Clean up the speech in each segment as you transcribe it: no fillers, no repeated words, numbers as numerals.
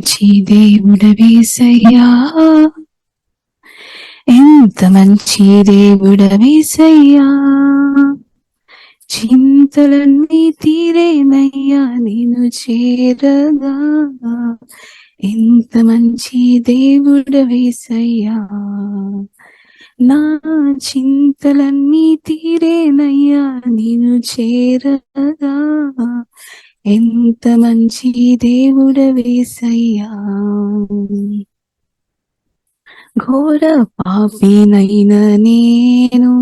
మంచి దేవుడవేసయ్యా, ఎంత మంచి దేవుడవేసయ్యా, చింతలన్నీ తీరేనయ్యా నిన్ను చేరగా. ఎంత మంచి దేవుడవేసయ్యా, నా చింతలన్నీ తీరేనయ్యా నిన్ను చేరగా. ఎంత మంచి దేవుడవేసయ్యా, ఘోర పాపినైన నేను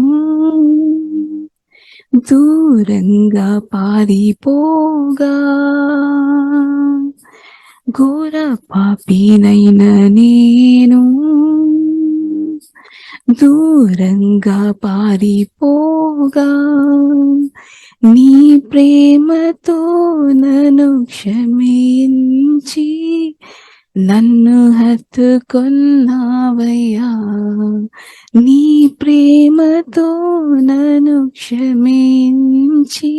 దూరంగా పారిపోగా, ఘోర పాపినైన నేను దూరంగా పారిపోగా, నీ ప్రేమతో నన్ను క్షమించి నన్ను హత్తుకొన్నావయ్యా. నీ ప్రేమతో నన్ను క్షమించి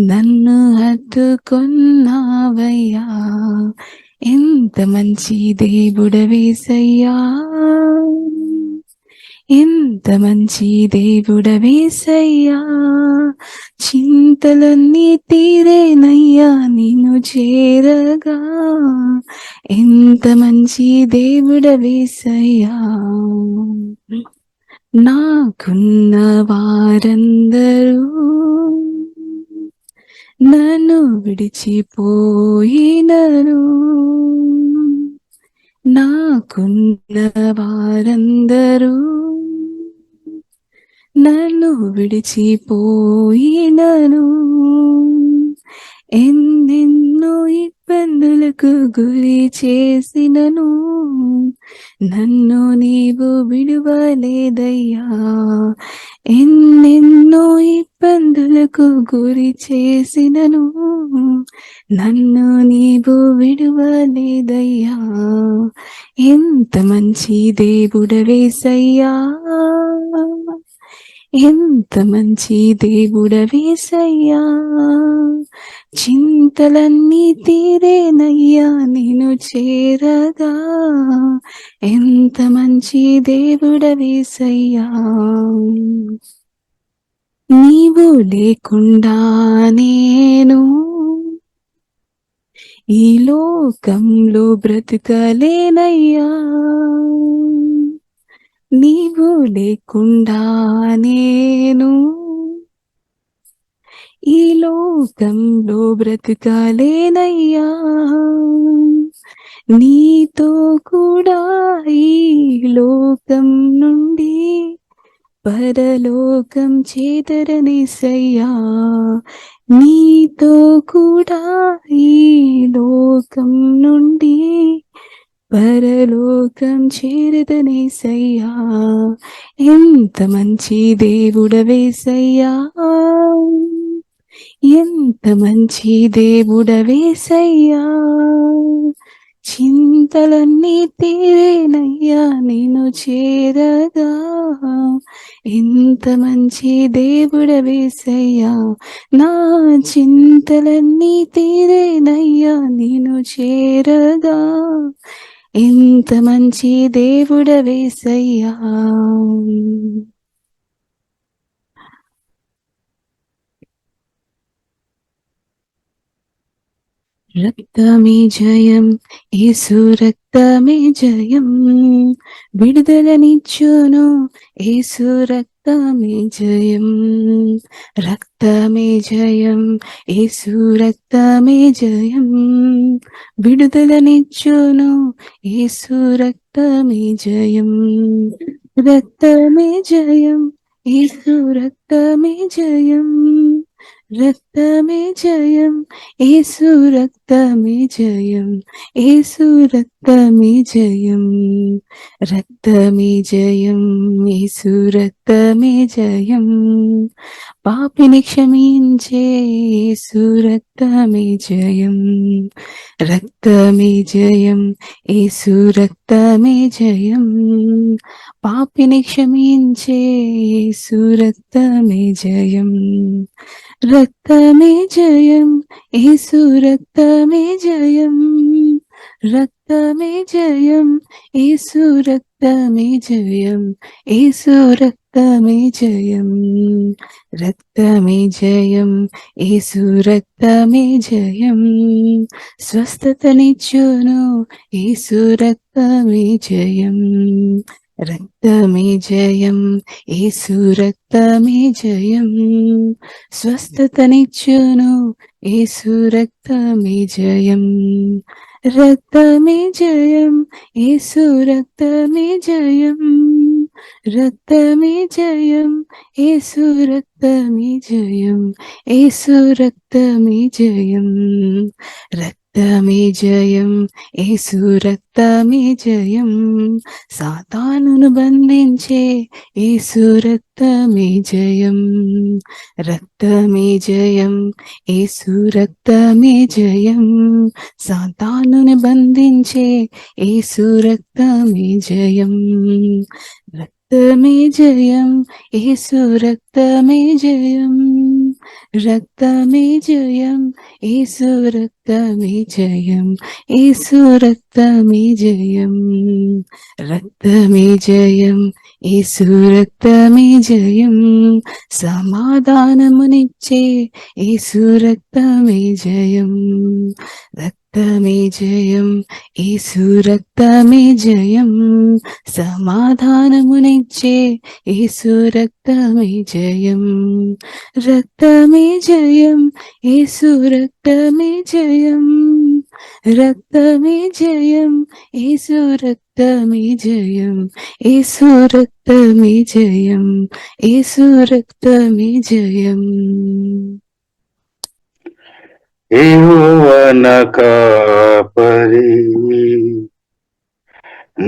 నన్ను హత్తుకొన్నావయ్యా. ఎంత మంచి దేవుడవేసయ్యా, ఎంత మంచి దేవుడవేసయ్యా, చింతలన్నీ తీరేనయ్యా నిన్ను చేరగా. ఎంత మంచి దేవుడవేసయ్యా, నాకున్న వారందరూ నన్ను విడిచిపోయినను, నాకున్న వారందరూ నన్ను విడిచిపోయినను, ఎన్నెన్నో ఇబ్బందులకు గురి చేసినను నన్ను నీవు విడువలేదయ్యా. ఎన్నెన్నో ఇబ్బందులకు గురి చేసినను నన్ను నీవు విడువలేదయ్యా. ఎంత మంచి దేవుడవేసయ్యా, ఎంత మంచి దేవుడవేసయ్యా, చింతలన్నీ తీరేనయ్యా నిన్ను చేరగా. ఎంత మంచి దేవుడవేసయ్యా, నీవు లేకుండా నేను ఈ లోకంలో బ్రతకలేనయ్యా. నీవు లేకుండా నేను ఈ లోకంలో బ్రతకలేనయ్యా. నీతో కూడా ఈ లోకం నుండి పరలోకం చేతరనిసయ్యా. నీతో కూడా ఈ లోకం నుండి పరలోకం చేరదనేసయ్యా. ఎంత మంచి దేవుడవేసయ్యా, ఎంత మంచి దేవుడవేసయ్యా, చింతలన్నీ తీరేనయ్యా నిన్ను చేరగా. ఎంత మంచి దేవుడవేసయ్యా, నా చింతలన్నీ తీరేనయ్యా నిన్ను చేరగా. ఎంత మంచి దేవుడవేసయ్యా. రక్తమే జయం, యేసు రక్తమే జయం, విడుదలనిచ్చును యేసు రక్తమే జయం. రక్తమే జయం, యేసు రక్తమే జయం, విడుదలనిచ్చును యేసు రక్తమే జయం. రక్తమే జయం, యేసు రక్తమే జయం, రక్తమే జయం, యేసు రక్తమే జయం, యేసు రక్తమే జయం. రక్తమే జయం, యేసు రక్తమే జయం, పాపిని క్షమించే యేసు రక్తమే జయం. రక్తమే జయం, యేసు రక్తమే జయం, పాపిని క్షమించే యేసు రక్తమే జయం. రక్తమే జయం, యేసు రక్తమే జయం, రక్తమే జయం, యేసు రక్తమే జయం, యేసు రక్తమే జయం, రక్తమే జయం, యేసు రక్తమే జయం, స్వస్థతనిచ్చును యేసు రక్తమే జయం, రక్తమే జయం, యేసు రక్తమే జయం, స్వస్థతనిచ్చును యేసు రక్తమే జయం, రక్తమే జయం, యేసు రక్తమే జయం, రక్తమే జయం, యేసు రక్తమే జయం, యేసు రక్తమే జయం, రక్తమే జయం, యేసు రక్తమే జయం, సాతానును బంధించే యేసు రక్తమే జయం, రక్తమే జయం, యేసు రక్తమే జయం, సాతానుని బంధించే యేసు రక్తమే జయం, రక్తమే జయం, యేసు రక్తమే జయం, రక్తమే జయం, యేసు రక్తమే జయం, యేసు రక్తమే జయం, రక్తమే జయం, యేసు రక్తమే జయం, సమాధానమునిచ్చే యేసు రక్తమే జయం, రక్తమే జయం, యేసు రక్తమే జయం, సమాధానమునిచ్చే యేసు రక్తమే జయం, రక్తమే జయం, యేసు రక్తమే జయం, రక్తమే జయం, యేసు రక్తమే జయం, యేసు రక్తమే జయం, యేసు రక్తమే జయం. యెహోవా నా కాపరి,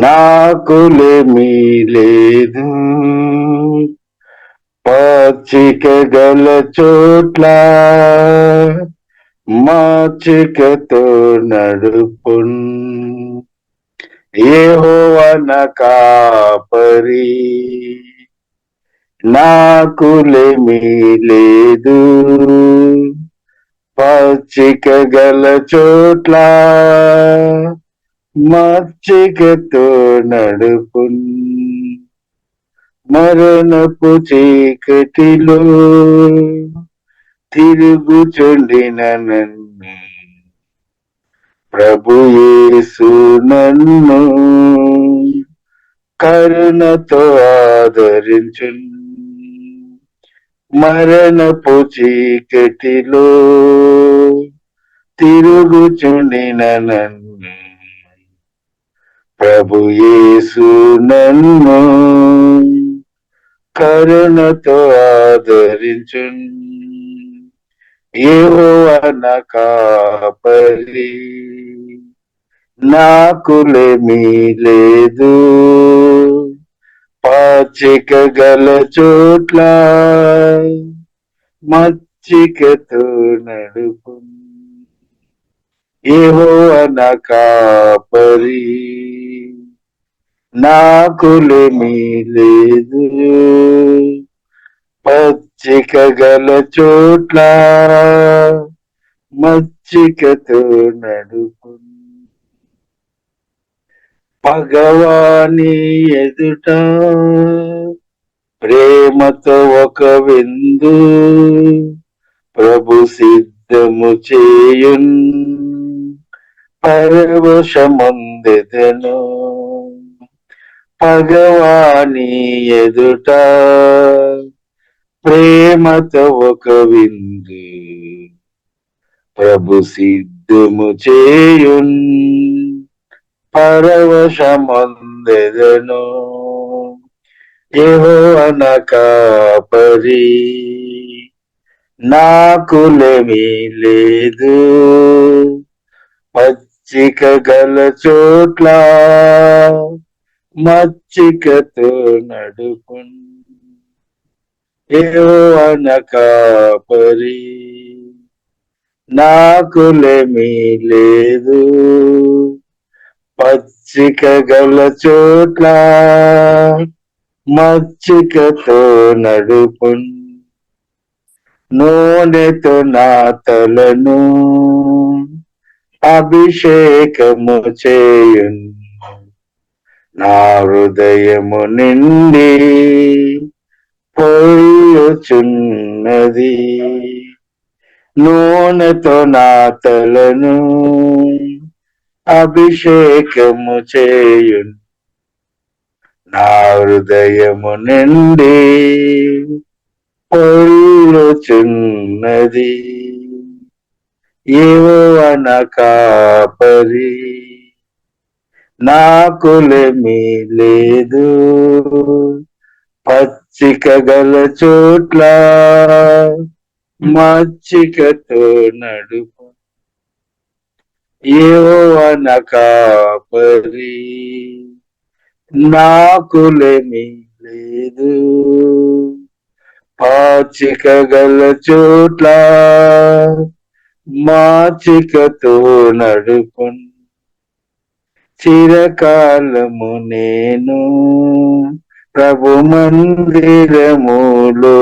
నాకులేమీ లేదు, పచ్చిక గల చోట్ల మాచికతో నడుపున్. యెహోవా నా కాపరి, నాకులేమీ లేదు, పచ్చిక గల చోట్ల మచ్చికతో నడుపున్. మరణపు చీకటిలో తిరుగుచుండిన నన్ను ప్రభు యేసు నన్ను కరుణతో ఆదరించున్. మరణపు చీకటిలో తిరుగుచుండిన నన్ను ప్రభు యేసు నన్ను కరుణతో ఆదరించున్. యెహోవా నా కాపరి, నాకులేమీ లేదు, పచ్చిక గల చోట్ల మచ్చికతో నడుపు. యెహోవా నా కాపరి, నాకులేమీ లేదు, పచ్చిక గల చోట్ల మచ్చికతో నడుపు. పగవాని ఎదుట ప్రేమతో ఒక విందు ప్రభు సిద్ధము చేయున్. పరవశముందెదను పగవాని ఎదుట ప్రేమతో ఒక విందు ప్రభు సిద్ధము చేయున్. పరవశముందెదను. యెహోవా నా కాపరి, నాకులేమీ లేదు, పచ్చిక గల చోట్ల మచ్చికతో నడుపున్. యెహోవా నా కాపరి, నాకులేమీ లేదు, పచ్చిక గల చోట్ల మచ్చికతో నడుపున్. నూనెతో నా తలను అభిషేకము చేయున్ నా హృదయము నిండి పోయుచున్నది. నూనెతో నా తలను అభిషేకము చేయున్ నా హృదయము నిండి పొల్లుచున్నది. యెహోవా కాపరి నాకులేమీ లేదు, పచ్చిక గల చోట్ల మచ్చికతో నడుపు. యెహోవా కాపరి నాకులేమీ లేదు, పచ్చిక గల చోట్ల మచ్చికతో నడుపు. చిరకాలము నేను ప్రభు మందిరములో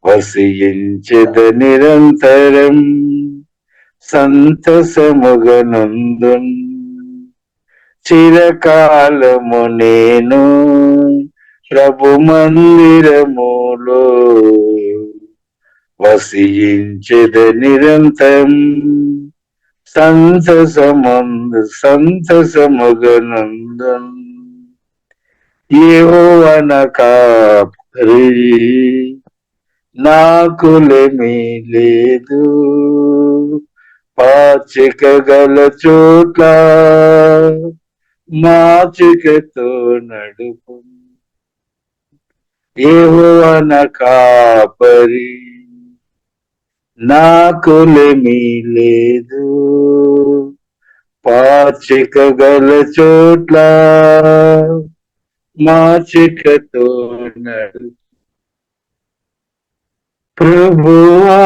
వసించెద నిరంతరం సంతసముగనందున్. చిరకాలము నేను ప్రభు మందిరములో వసించెద నిరంతరం సంతసముగనందున్. యెహోవా కాపరి నాకులేమీ లేదు, పచ్చిక గల చోట్ల మచ్చికతో నడుపు. యెహోవా కాపరి నాకులేమీ లేదు, పచ్చిక గల చోట్ల మచ్చికతో నడుపు. ప్రభువా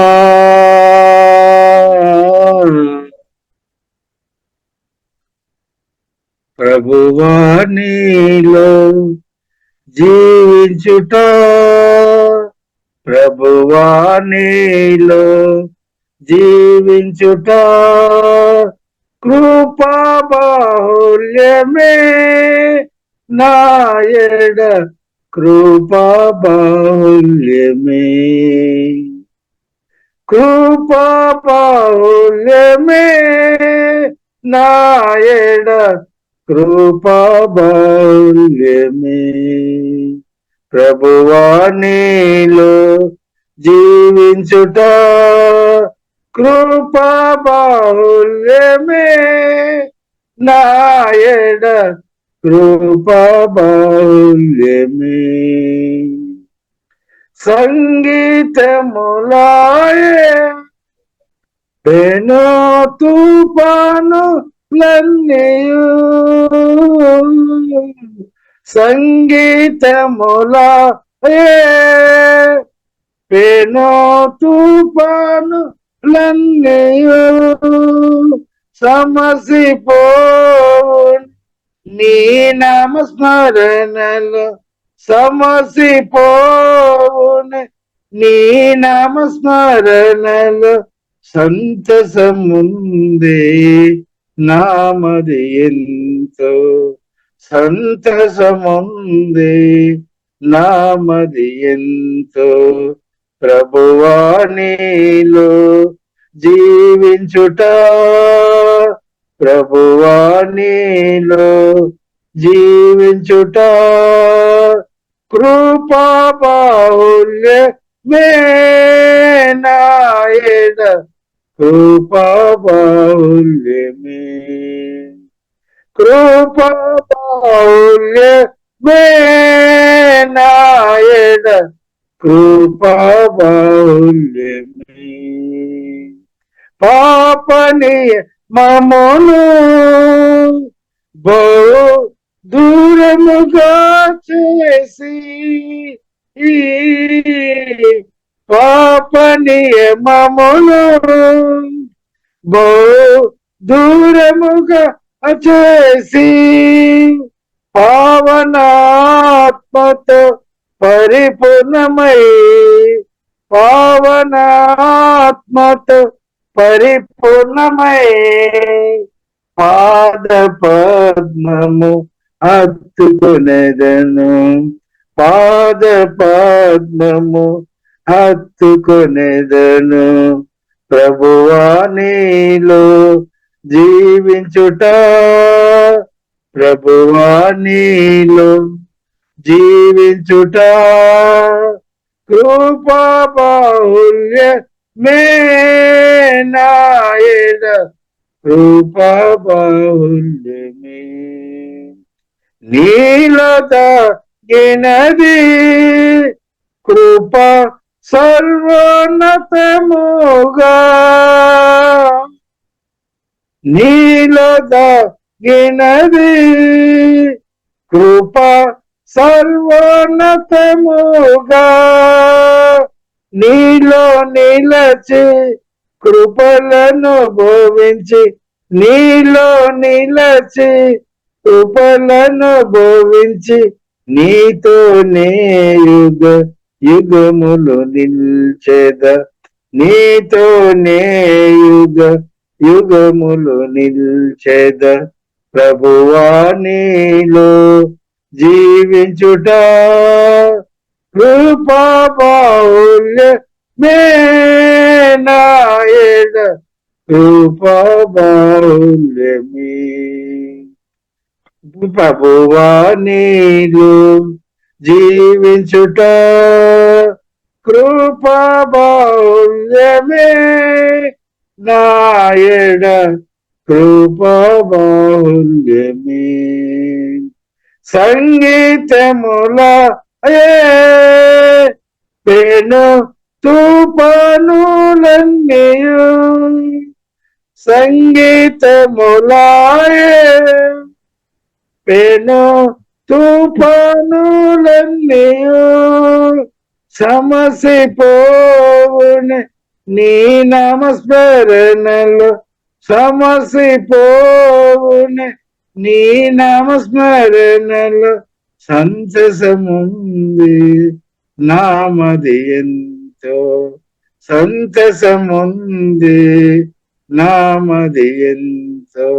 ప్రభువా నీలో జీవించుట, ప్రభువా నీలో జీవించుట కృపా బాహుల్యమే నాయడ, కృపా బాహుల్యమే, కృపా బాహుల్యమే నాయడ, కృపా బాహుల్యమే. ప్రభువా నీలో జీవించుట కృపా బాహుల్యమే నాయడ, కృపా బాహుల్యమే. సంగీతములాయే పెను తుఫానులన్నీయు, సంగీతములాయే పెను తుఫానులన్నీయు సమసిపోవు నీ నామస్మరణలో, సమసిపోవునే నీ నామస్మరణలో సంతసముందే నామది ఎంతో, సంతసముందే నామది ఎంతో. ప్రభువా నీలో జీవించుట, ప్రభువా నీలో జీవించుట కృపా బాహుల్యమే నాయడ, కృపా బాహుల్యమే, కృపా బాహుల్యమే నాయడ, కృపా బాహుల్యమే. పాపని మమ్మును బహు దూరముగా చేసి, పాప నియమమును బహు దూరముగా చేసి, పావనాత్మతో పరిపూర్ణమై, పావనాత్మతో పరిపూర్ణమై పాద పద్మము హత్తుకొనెదను, పాద పద్మము హత్తుకొనెదను. ప్రభువా నీలో జీవించుట, ప్రభువా నీలో జీవించుట కృపా బాహుల్య మేనాయన, కృపా బాహుల్యమే నీలో దాగినది, కృప సర్వోన్నతముగా నీలో దాగినది, కృప సర్వోన్నతముగా నీలో నిలచి కృపలను భోవించి, నీలో నిలచి కృపలను భోవించి నీతోనే యుగ యుగములు నిల్చెద, నీతోనే యుగ యుగములు నిల్చెద. ప్రభువా నీలో జీవించుట కృపా బాహుల్య మేనాయన, కృపా బాహుల్యమే ప్రభువా నీలో జీవించుట కృపా బాహుల్యమే నాయన, కృపా బాహుల్యమే సంగీతముల పెను తుఫానులన్నీయు, సంగీతములాయే పెను తుఫానులన్నీయు సమసిపోవునే నీ నామస్మరణలో, సమసిపోవునే నీ నామస్మరణలో సంతసముంది నామది ఎంతో, సంతసముంది నామది ఎంతో.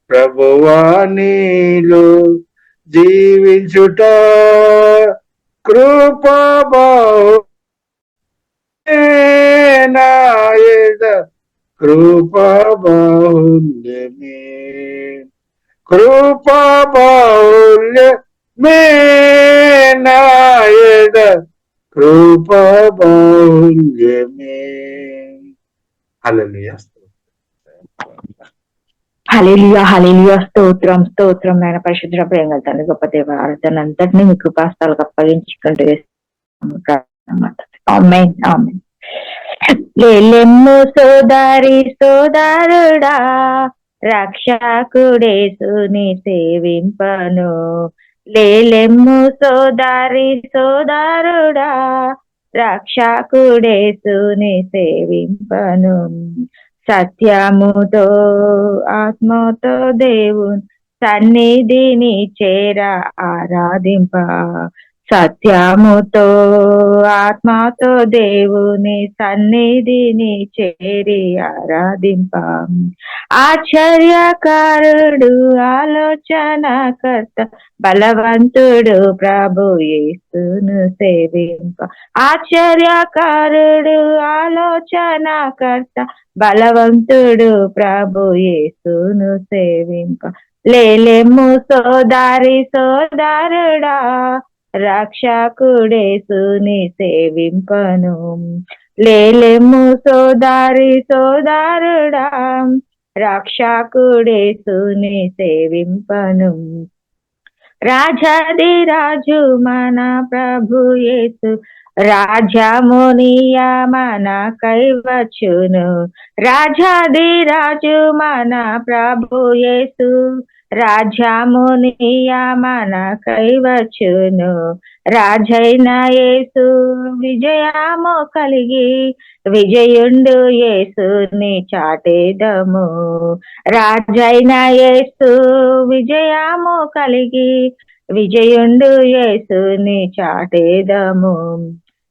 ప్రభువా నీలో జీవించుట కృపా బాహుల్యమైన, కృపా బాహుల్యమే, కృపా బాహుల్యమైన, కృపా బాహుల్యమే. హల్లెలూయా. హల్లెలూయా, హల్లెలూయా. స్తోత్రం, స్తోత్రం నాయన. పరిశుద్ధ ప్రేమ తండ్రి, గొప్ప దేవ, ఆరాధన అంతటినీ మీ కృపాస్తాలకు అప్పగించుకుంటూ ఆమేన్, ఆమేన్. లేలెమ్ము సోదరి సోదరుడా, రక్షకుడేసుని సేవింపను. లేలెమ్ము సోదరి సోదరుడా, రక్షకుడేసుని సేవింపను. సత్యముతో ఆత్మతో దేవుని సన్నిధిని చేర ఆరాధింప, సత్యముతో ఆత్మతో దేవుని సన్నిధిని చేరి ఆరాధింప. ఆశ్చర్యకారుడు ఆలోచనకర్త బలవంతుడు ప్రభు యేసును సేవింప. ఆశ్చర్యకారుడు ఆలోచనకర్త బలవంతుడు ప్రభు యేసును సేవింప. లేలెమ్ము సోదరి సోదరుడా, రక్షకుడేసుని సేవింపను. లేలెమ్ము సోదరి సోదరుడా, రక్షకుడేసుని సేవింపను. రాజాది రాజు మన ప్రభు యేసు, రాజమునియ మన కైవచ్చును. రాజాది రాజు మన ప్రభు యేసు, రాజమునియ మన కైవచ్చును. రాజైన యేసు విజయము కలిగి, విజయుండు యేసుని చాటేదము. రాజైన యేసు విజయము కలిగి, విజయుండు యేసుని చాటేదము.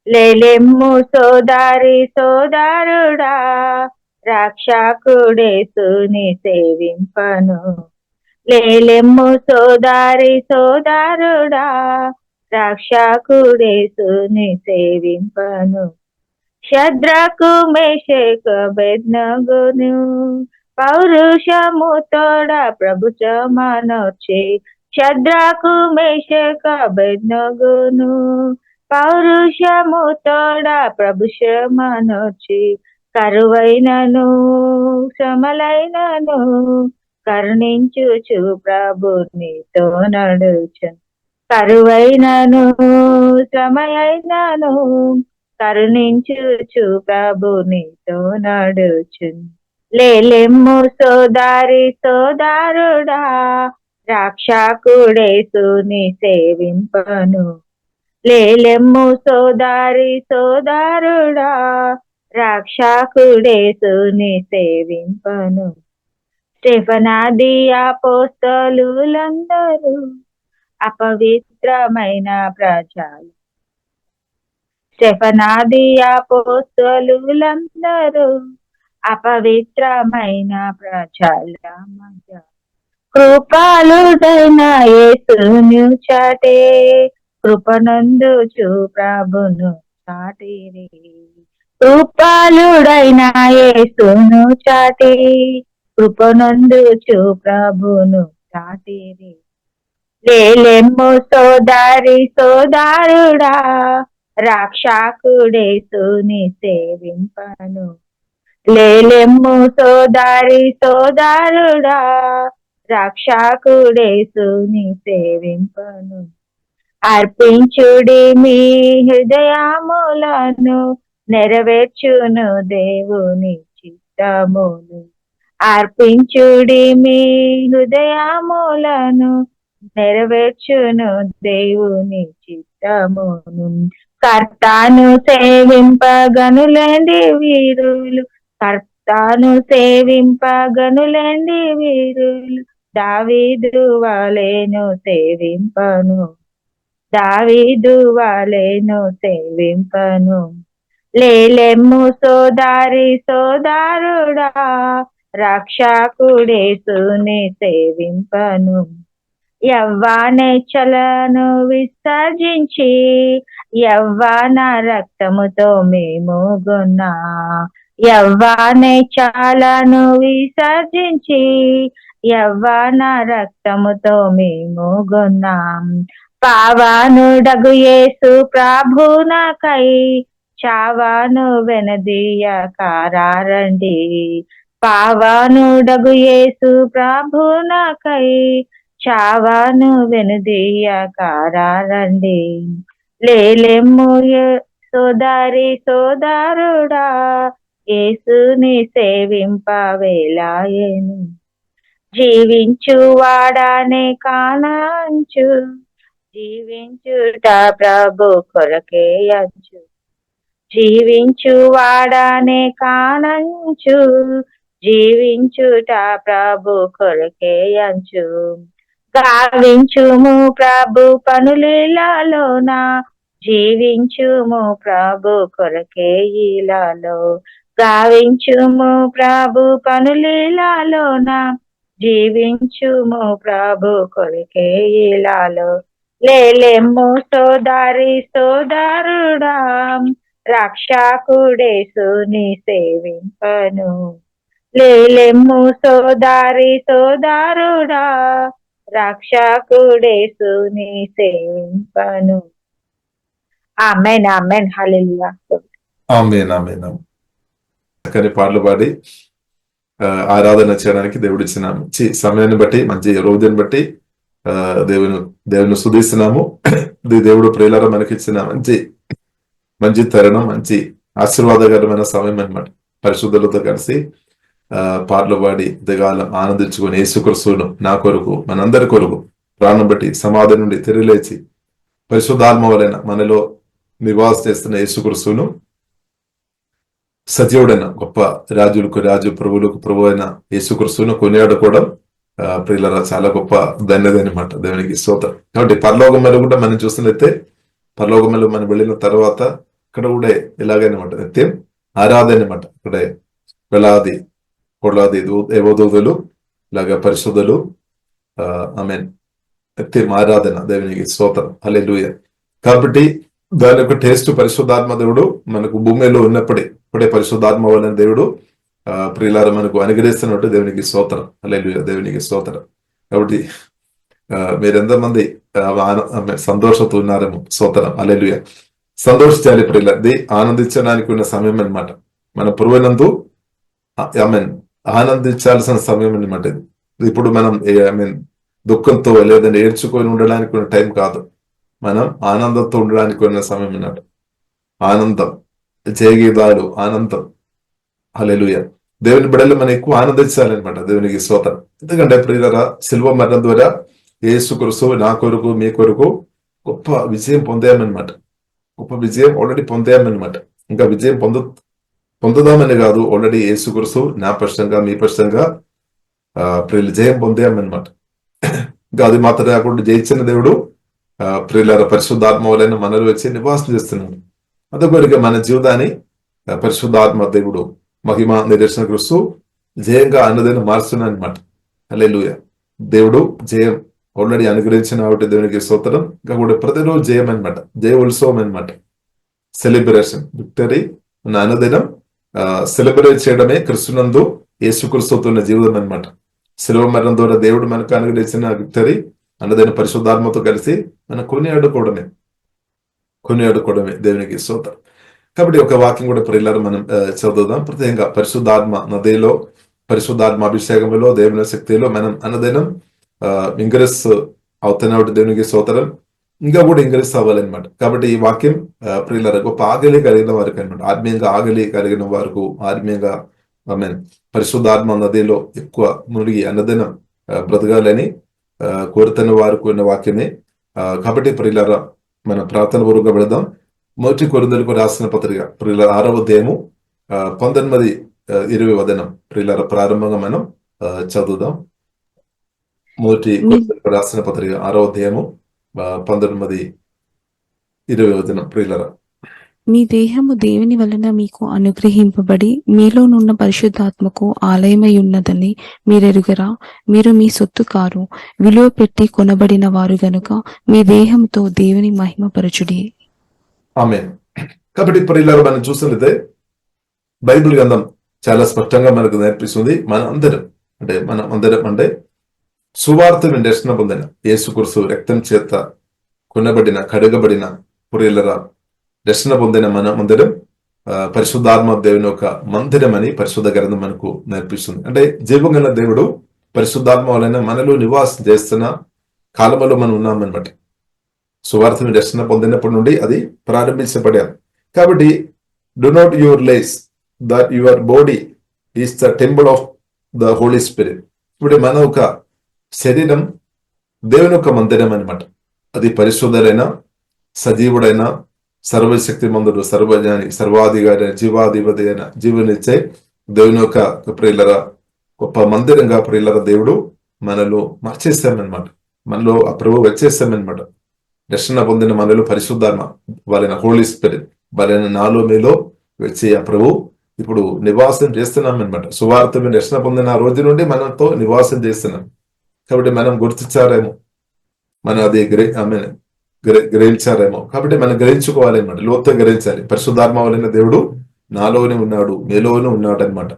లేలెమ్ము సోదరి సోదరుడా, రక్షకుడేసుని సేవింపను. లేలెమ్ము సోదారి సోదరుడా, రక్షకుడేసుని సేవింపను. శద్రకు మేషకు అబేద్నెగోను పౌరుషము తోడ ప్రభుత్వమనొచ్చి. శద్రకు మేషకు అబేద్నెగోను పౌరుషము తోడ ప్రభుత్వమనొచ్చి. కరువైనను శ్రమలైనను కరుణించుచు ప్రభు నీతో నడుచును. కరువైనను శ్రమలైనను కరుణించుచు ప్రభు నీతో నడుచును. లేలెమ్ము సోదారి సోదరుడా, రక్షకుడేసుని సేవింపను. లేలెమ్ము సోదారి సోదరుడా, రక్షకుడేసుని సేవింపను. స్టెఫనాది అపోస్తలులందరూ అపవిత్రమైన ప్రజలు. స్టెఫనాది అపోస్తలులందరూ అపవిత్రమైన ప్రజల మధ్య కృపాళుడైన యేసును చాటే. కృపనందుచు ప్రభును చాటిరి. కృపాళుడైన యేసును చాటి. కృపనందుచు ప్రభును చాటిరి. లేలెమ్ము సోదారి సోదరుడా, రక్షకుడేసుని సేవింపను. లేలెమ్ము సోదారి సోదరుడా, రక్షకుడేసుని సేవింపను. అర్పించుడి మీ హృదయములను, నెరవేర్చును దేవుని చిత్తమును. అర్పించుడి మీ హృదయములను, నెరవేర్చును దేవుని చిత్తమును. కర్తాను సేవింపగనులేండి వీరులు, కర్తాను సేవింపగనులేండి వీరులు. దావీదు వలెను సేవింపను, దావీదు వలెను సేవింపను. లేలెమ్ము సోదారి సోదరుడా, రక్షకుడేసుని సేవింపను. యవ్వనేచ్ఛలను విసర్జించి, యవ్వన రక్తముతో మేము గొన్నా. యవ్వనేచ్ఛలను విసర్జించి, యవ్వన రక్తముతో మేము గొన్నాం. పావనుడగు యేసు ప్రభునకై చావను వెనదీయకారండి. పావనుడగు యేసు ప్రభునకై చావను వెనుదీయకారండి. లేలెమ్ము సోదరి సోదరుడా, యేసుని సేవింపవేలాయెను. జీవించు వాడానే కానంచు, జీవించుట ప్రభు కొరకే అంచు. జీవించు వాడానే కానంచు, జీవించుట ప్రభు కొరకే అంచు. గావించుము ప్రభు పనులలోన, జీవించుము ప్రభు కొరకే ఇలాలో. గావించుము ప్రభు పనులలోన, జీవించుము ప్రభు కొరకే ఇలాలో. లేలెమ్ము సోదరి సోదరుడా, రక్షకుడేసుని సేవింపను. లేలెమ్ము సోదరి సోదరుడా, రక్షకుడేసుని సేవింపను. ఆమేన్ ఆమేన్ హల్లెలూయా. ఆమేన్ ఆమేన్. చక్కని పాటలు పాడి ఆరాధన చేయడానికి దేవుడు ఇచ్చిన మంచి సమయాన్ని బట్టి, మంచి రోజుని బట్టి దేవుని స్తుతిస్తున్నాము. దేవుడు ప్రియులారా మనకి ఇచ్చిన మంచి తరుణం, మంచి ఆశీర్వాదకరమైన సమయం అన్నమాట. పరిశుద్ధులతో కలిసి పాటలు పాడి దిగాలం ఆనందించుకొని యేసుక్రీస్తును నా కొరకు, మనందరి కొరకు ప్రాణం బట్టి సమాధి నుండి తిరిగిలేచి పరిశుద్ధాత్మ వలన మనలో నివాస చేస్తున్న యేసుక్రీస్తును, సజీవుడైన గొప్ప రాజులకు రాజు, ప్రభువులకు ప్రభు అయిన యేసుక్రీస్తును కొనియాడుకోవడం ప్రియులారా చాలా గొప్ప ధన్యత అనమాట. దేవునికి స్తోత్రం. కాబట్టి పరలోకం కూడా మనం చూస్తున్నట్లయితే, పరలోకం మనం వెళ్ళిన తర్వాత ఇక్కడ కూడా ఇలాగనమాట నిత్యం ఆరాధన అనమాట. ఇక్కడే వేలాది కోట్లాది దేవదూతలు ఇలాగా పరిశుద్ధులు ఆమేన్ ఆరాధన దేవునికి స్తోత్రం హల్లెలూయా. కాబట్టి దాని యొక్క టేస్ట్ పరిశుద్ధాత్మ దేవుడు మనకు భూమిలో ఇప్పుడే పరిశుద్ధాత్మ వలన దేవుడు ప్రియులారా మనకు అనుగ్రహిస్తున్నట్టు దేవునికి స్తోత్రం హల్లెలూయా. దేవునికి స్తోత్రం. కాబట్టి మీరెంతమంది సంతోషంతో ఉన్నారేమో స్తోత్రం హల్లెలూయా. సంతోషించాలి ప్రియులారా. ఇది ఆనందించడానికి ఉన్న సమయం అన్నమాట. మన పురువనందు ఆనందించాల్సిన సమయం అన్నమాట. ఇది ఇప్పుడు మనం దుఃఖంతో లేదంటే ఏడ్చుకొని ఉండడానికి ఉన్న టైం కాదు. మనం ఆనందంతో ఉండడానికి ఉన్న సమయం అన్నట్టు. ఆనందం, జయగీతాలు, ఆనందం హల్లెలూయా. దేవుని బిడ్డలు మనం ఎక్కువ ఆనందించాలన్నమాట. దేవునికి స్తోత్రం. ఎందుకంటే ప్రియులారా, శిలువ మరణం ద్వారా యేసుక్రీస్తు నా కొరకు మీ కొరకు గొప్ప విజయం పొందామన్నమాట. గొప్ప విజయం ఆల్రెడీ పొందామన్నమాట. ఇంకా విజయం పొందుదామని కాదు, ఆల్రెడీ యేసుక్రీస్తు నా పక్షంగా మీ పక్షంగా ప్రియులు జయం పొందామన్నమాట. ఇంకా అది మాత్రం కాకుండా జయించిన దేవుడు ప్రియులారా పరిశుద్ధాత్మ వలన మనలో వచ్చి నివాసం చేస్తున్నాడు. అదొకరిగా మన జీవితాన్ని పరిశుద్ధాత్మ దేవుడు మహిమ నిదర్శన క్రీస్తు జయంగా అన్నదైనా మారుస్తున్నాడు అనమాట. హల్లెలూయా. దేవుడు జయం ఆల్రెడీ అనుగ్రహించిన కాబట్టి దేవునికి స్తోత్రం. ఇంకా కూడా ప్రతిరోజు జయం అనమాట, జయ ఉత్సవం అనమాట. సెలబ్రేషన్, విక్టరీ ఉన్న అనుదినం సెలబ్రేట్ చేయడమే క్రిస్తునందు యేసుక్రీస్తుతో ఉన్న జీవితం అనమాట. శిలువ మరణం ద్వారా దేవుడు మనకు అనుగ్రహించిన విక్టరీ అన్నదైన పరిశుద్ధాత్మతో కలిసి మనం కొనియాడుకోవడమే దేవునికి స్తోత్రం. కాబట్టి ఒక వాక్యం కూడా ప్రియులారా మనం చదువుదాం. ప్రత్యేకంగా పరిశుద్ధాత్మ నదిలో, పరిశుద్ధాత్మ అభిషేకంలో, దేవుని శక్తిలో మనం అన్నదైనం ఇంగ్రెస్ అవుతున్న దేవునికి స్తోత్రం. ఇంకా కూడా ఇంగ్రెస్ అవ్వాలన్నమాట. కాబట్టి ఈ వాక్యం ప్రియులారా గొప్ప ఆగలి కలిగిన వారికి అనమాట. ఆత్మీయంగా ఆగలి కలిగిన వారికి, ఆత్మీయంగా పరిశుద్ధాత్మ నదిలో ఎక్కువ మునిగి అన్నదైనం బ్రతకాలని కోరుతున్న వారికి ఉన్న వాక్యమే. కాబట్టి ప్రియులారా మన ప్రార్థన పూర్వకంగా వెళదాం. మొదటి కొరింథీయులకు రాసిన పత్రిక ప్రియులారా 6వ అధ్యాయము 19-20 వచనం ప్రియులారా ప్రారంభంగా మనం చదువుదాం. మొదటి కొరింథీయులకు రాసిన పత్రిక 6వ అధ్యాయము 19-20 వచనం ప్రియులారా. మీ దేహము దేవుని వలన మీకు అనుగ్రహింపబడి మీలోనున్న పరిశుద్ధాత్మకు ఆలయమై ఉన్నదని మీరెరుగరా? మీరు మీ సొత్తు కారు, విలువ పెట్టి కొనబడిన వారు గనుక మీ దేహంతో దేవుని మహిమపరచుడి. ఆమేన్. కాబట్టి ప్రియులారా మనం చూసినట్లయితే బైబిల్ గ్రంథం చాలా స్పష్టంగా మనకు నేర్పిస్తుంది. మనం అందరం అంటే సువార్త దర్శన పొందిన యేసుక్రీస్తు రక్తం చేత కొనబడిన కడగబడిన ప్రియులారా దర్శన పొందిన మనం అందరం పరిశుద్ధాత్మ దేవుని యొక్క మందిరం అని పరిశుద్ధ గ్రంథం మనకు నేర్పిస్తుంది. అంటే జీవగల దేవుడు పరిశుద్ధాత్మ వలన మనలో నివాసం చేస్తున్న కాలంలో మనం ఉన్నామన్నమాట. సువార్తను దర్శన పొందినప్పటి నుండి అది ప్రారంభించబడాం. కాబట్టి do not you realise that your body is the temple of the Holy Spirit. ఇప్పుడు మన ఒక శరీరం దేవుని యొక్క మందిరం అనమాట. అది పరిశుద్ధుడైన, సజీవుడైన, సర్వశక్తి మందుడు, సర్వజ్ఞాని, సర్వాధికారి, జీవాధిపతి అయిన, జీవనిచ్చే దేవుని యొక్క ప్రియులరా గొప్ప మందిరంగా ప్రియులరా దేవుడు మనలో మార్చేస్తామన్నమాట. మనలో ఆ ప్రభు వచ్చేస్తామన్నమాట. దర్శన పొందిన మనలో పరిశుద్ధాత్మ వాళ్ళైన హోలీ స్పిరిట్ వాళ్ళైన నాలో మీలో వచ్చి ఆ ప్రభు ఇప్పుడు నివాసం చేస్తున్నాం అనమాట. సువార్త దర్శన పొందిన ఆ రోజు నుండి మనతో నివాసం చేస్తున్నాం. కాబట్టి మనం గుర్తించారేమో, మనం అది గ్రహించారేమో. కాబట్టి మనం గ్రహించుకోవాలి అనమాట, లోతుగా గ్రహించాలి. పరిశుద్ధాత్మ వలన దేవుడు నాలోనే ఉన్నాడు, మీలోనే ఉన్నాడు అనమాట.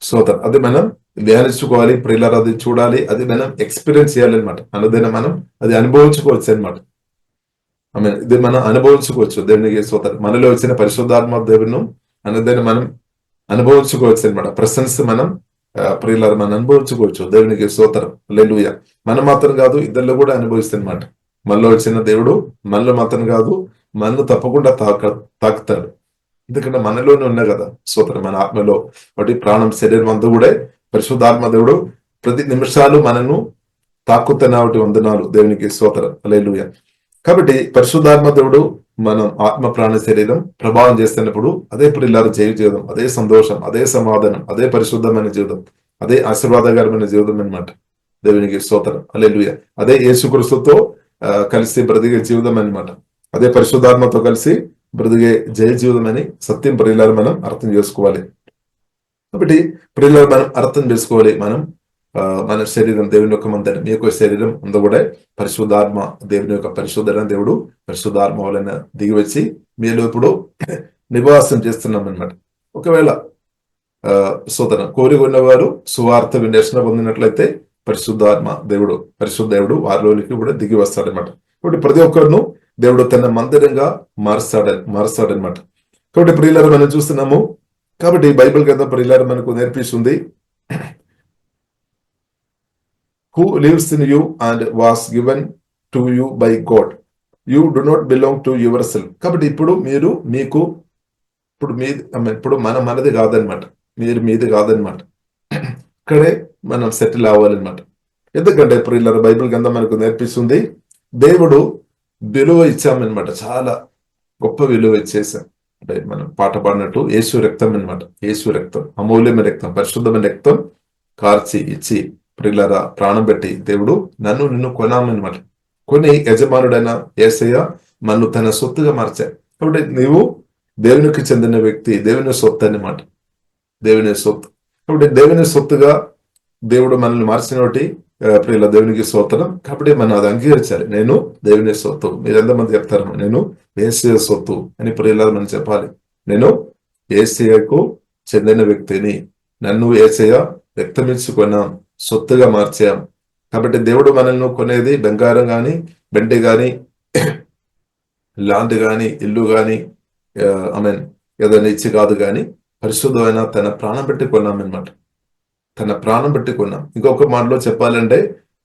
స్తోత్రం. అది మనం ధ్యానించుకోవాలి ప్రియులారా, అది చూడాలి, అది మనం ఎక్స్పీరియన్స్ చేయాలన్నమాట. అన్నదైనా మనం అది అనుభవించుకోవచ్చు అనమాట. ఇది మనం అనుభవించుకోవచ్చు. దేవునికి స్తోత్రం. మనలో వచ్చిన పరిశుద్ధాత్మ దేవుని అన్నదైనా మనం అనుభవించుకోవచ్చు అనమాట. ప్రెసెన్స్ మనం ప్రియులారా మనం అనుభవించుకోవచ్చు. దేవునికి స్తోత్రం. హల్లెలూయా. మనం మాత్రం కాదు, ఇద్దరిలో కూడా అనుభవిస్తుంది అనమాట. మనలో వచ్చిన దేవుడు మనలో మాత్రం కాదు, మనలో తప్పకుండా తాకుతాడు. ఎందుకంటే మనలోనే ఉన్నా కదా స్తోత్రం. మన ఆత్మలో ఒకటి ప్రాణం, శరీరం అంతా కూడా పరిశుద్ధాత్మ దేవుడు ప్రతి నిమిషాలు మనను తాకుతున్న వందనాలు. దేవునికి స్తోత్రం. హల్లెలూయా. కాబట్టి పరిశుద్ధాత్మ దేవుడు మనం ఆత్మ, ప్రాణ, శరీరం ప్రభావం చేస్తున్నప్పుడు అదే ప్రియులారా జీవితం, అదే సంతోషం, అదే సమాధానం, అదే పరిశుద్ధమైన జీవితం, అదే ఆశీర్వాదకరమైన జీవితం అన్నమాట. దేవునికి స్తోత్రం. హల్లెలూయా. అదే యేసుక్రీస్తుతో కలిసి బ్రతికే జీవితం అన్నమాట. అదే పరిశుద్ధాత్మతో కలిసి బ్రతికే జయ జీవితం అని సత్యం ప్రియులారా మనం అర్థం చేసుకోవాలి. కాబట్టి ప్రియులారా, మనం అర్థం చేసుకోవాలి. మన శరీరం దేవుని యొక్క మందిరం. మీ యొక్క శరీరం అంతా కూడా పరిశుద్ధాత్మ, దేవుని యొక్క పరిశుద్ధ దేవుడు పరిశుద్ధాత్మ వలన దిగి వచ్చి మీలో ఇప్పుడు నివాసం చేస్తున్నాం అన్నమాట. ఒకవేళ సోదర కోరిక ఉన్నవారు సువార్త వినేషణ పొందినట్లయితే పరిశుద్ధ దేవుడు వారిలోనికి కూడా దిగి వస్తాడనమాట. కాబట్టి ప్రతి ఒక్కరిను దేవుడు తన మందిరంగా మారుస్తాడనమాట. కాబట్టి ప్రియులారా, మనం చూస్తున్నాము. కాబట్టి బైబిల్ గ్రంథం ప్రియులారా మనకు నేర్పిస్తుంది, who lives in you and was given to you by God. You do not belong to yourself. కాబట్టి ఇప్పుడు మనది కాదనమాట, మీరు మీది కాదనమాట. ఇక్కడే మనం సెటిల్ అవ్వాలన్నమాట. ఎందుకంటే ప్రియులారా, బైబిల్ గ్రంథం మనకు నేర్పిస్తుంది, దేవుడు విలువ ఇచ్చామన్నమాట. చాలా గొప్ప విలువ ఇచ్చేసాం. అంటే మనం పాట పాడినట్టు యేసు రక్తం అనమాట. యేసు రక్తం, అమూల్యమైన రక్తం, పరిశుద్ధమైన రక్తం కార్చి ఇచ్చి ప్రియులారా ప్రాణం పెట్టి దేవుడు నిన్ను కొనామన్నమాట. కొని యజమానుడైన యేసయ్య మన్ను తన సొత్తుగా మార్చాడు. కాబట్టి నీవు దేవునికి చెందిన వ్యక్తి, దేవుని సొత్తు అన్నమాట. దేవుని సొత్తు. కాబట్టి దేవుని సొత్తుగా దేవుడు మనల్ని మార్చినోటి ప్రియుల దేవునికి స్తోత్రం. కాబట్టి మనం అది అంగీకరించాలి. నేను దేవుని సొత్తు. మీరు ఎంతమంది చెప్తారు నేను యేసయ్య సొత్తు అని? ప్రియుల మనం చెప్పాలి, నేను యేసయ్యకు చెందిన వ్యక్తిని, నన్ను యేసయ్య వ్యక్తమించుకున్నాం, సొత్తుగా మార్చాం. కాబట్టి దేవుడు మనల్ని కొనేది బంగారం గాని, వెండి గాని, ల్యాండ్ గాని, ఇల్లు గాని, ఏదైనా ఇచ్చి కాదు గాని, పరిశుద్ధమైన తన ప్రాణం పెట్టి కొన్నామన్నమాట. తన ప్రాణం పెట్టి కొన్నాం. ఇంకొక మాటలో చెప్పాలంటే,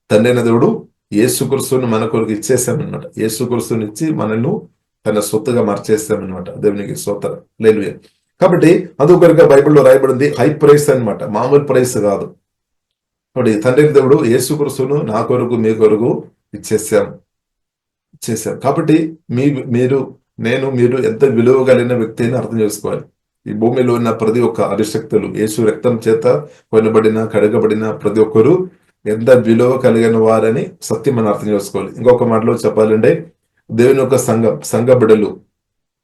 తండ్రి అయిన దేవుడు యేసుక్రీస్తుని మన కొరకు ఇచ్చేసామన్నమాట. యేసుక్రీస్తుని ఇచ్చి మనల్ని తన సొత్తుగా మార్చేస్తామన్నమాట. దేవునికి స్తోత్రం. హల్లెలూయా. కాబట్టి అందుకొరగా బైబిల్లో రాయబడింది హై ప్రైస్ అన్నమాట, మామూలు ప్రైస్ కాదు. కాబట్టి తండ్రి దేవుడు యేసుక్రీస్తును నా కొరకు మీ కొరకు ఇచ్చేసాం. కాబట్టి మీరు ఎంత విలువ కలిగిన వ్యక్తి అని అర్థం చేసుకోవాలి. ఈ భూమిలో ఉన్న ప్రతి ఒక్క అరిశక్తులు యేసు రక్తం చేత కొనబడిన, కడగబడిన ప్రతి ఒక్కరు ఎంత విలువ కలిగిన వారని సత్యం మనం అర్థం చేసుకోవాలి. ఇంకొక మాటలో చెప్పాలంటే, దేవుని యొక్క సంఘ బిడ్డలు,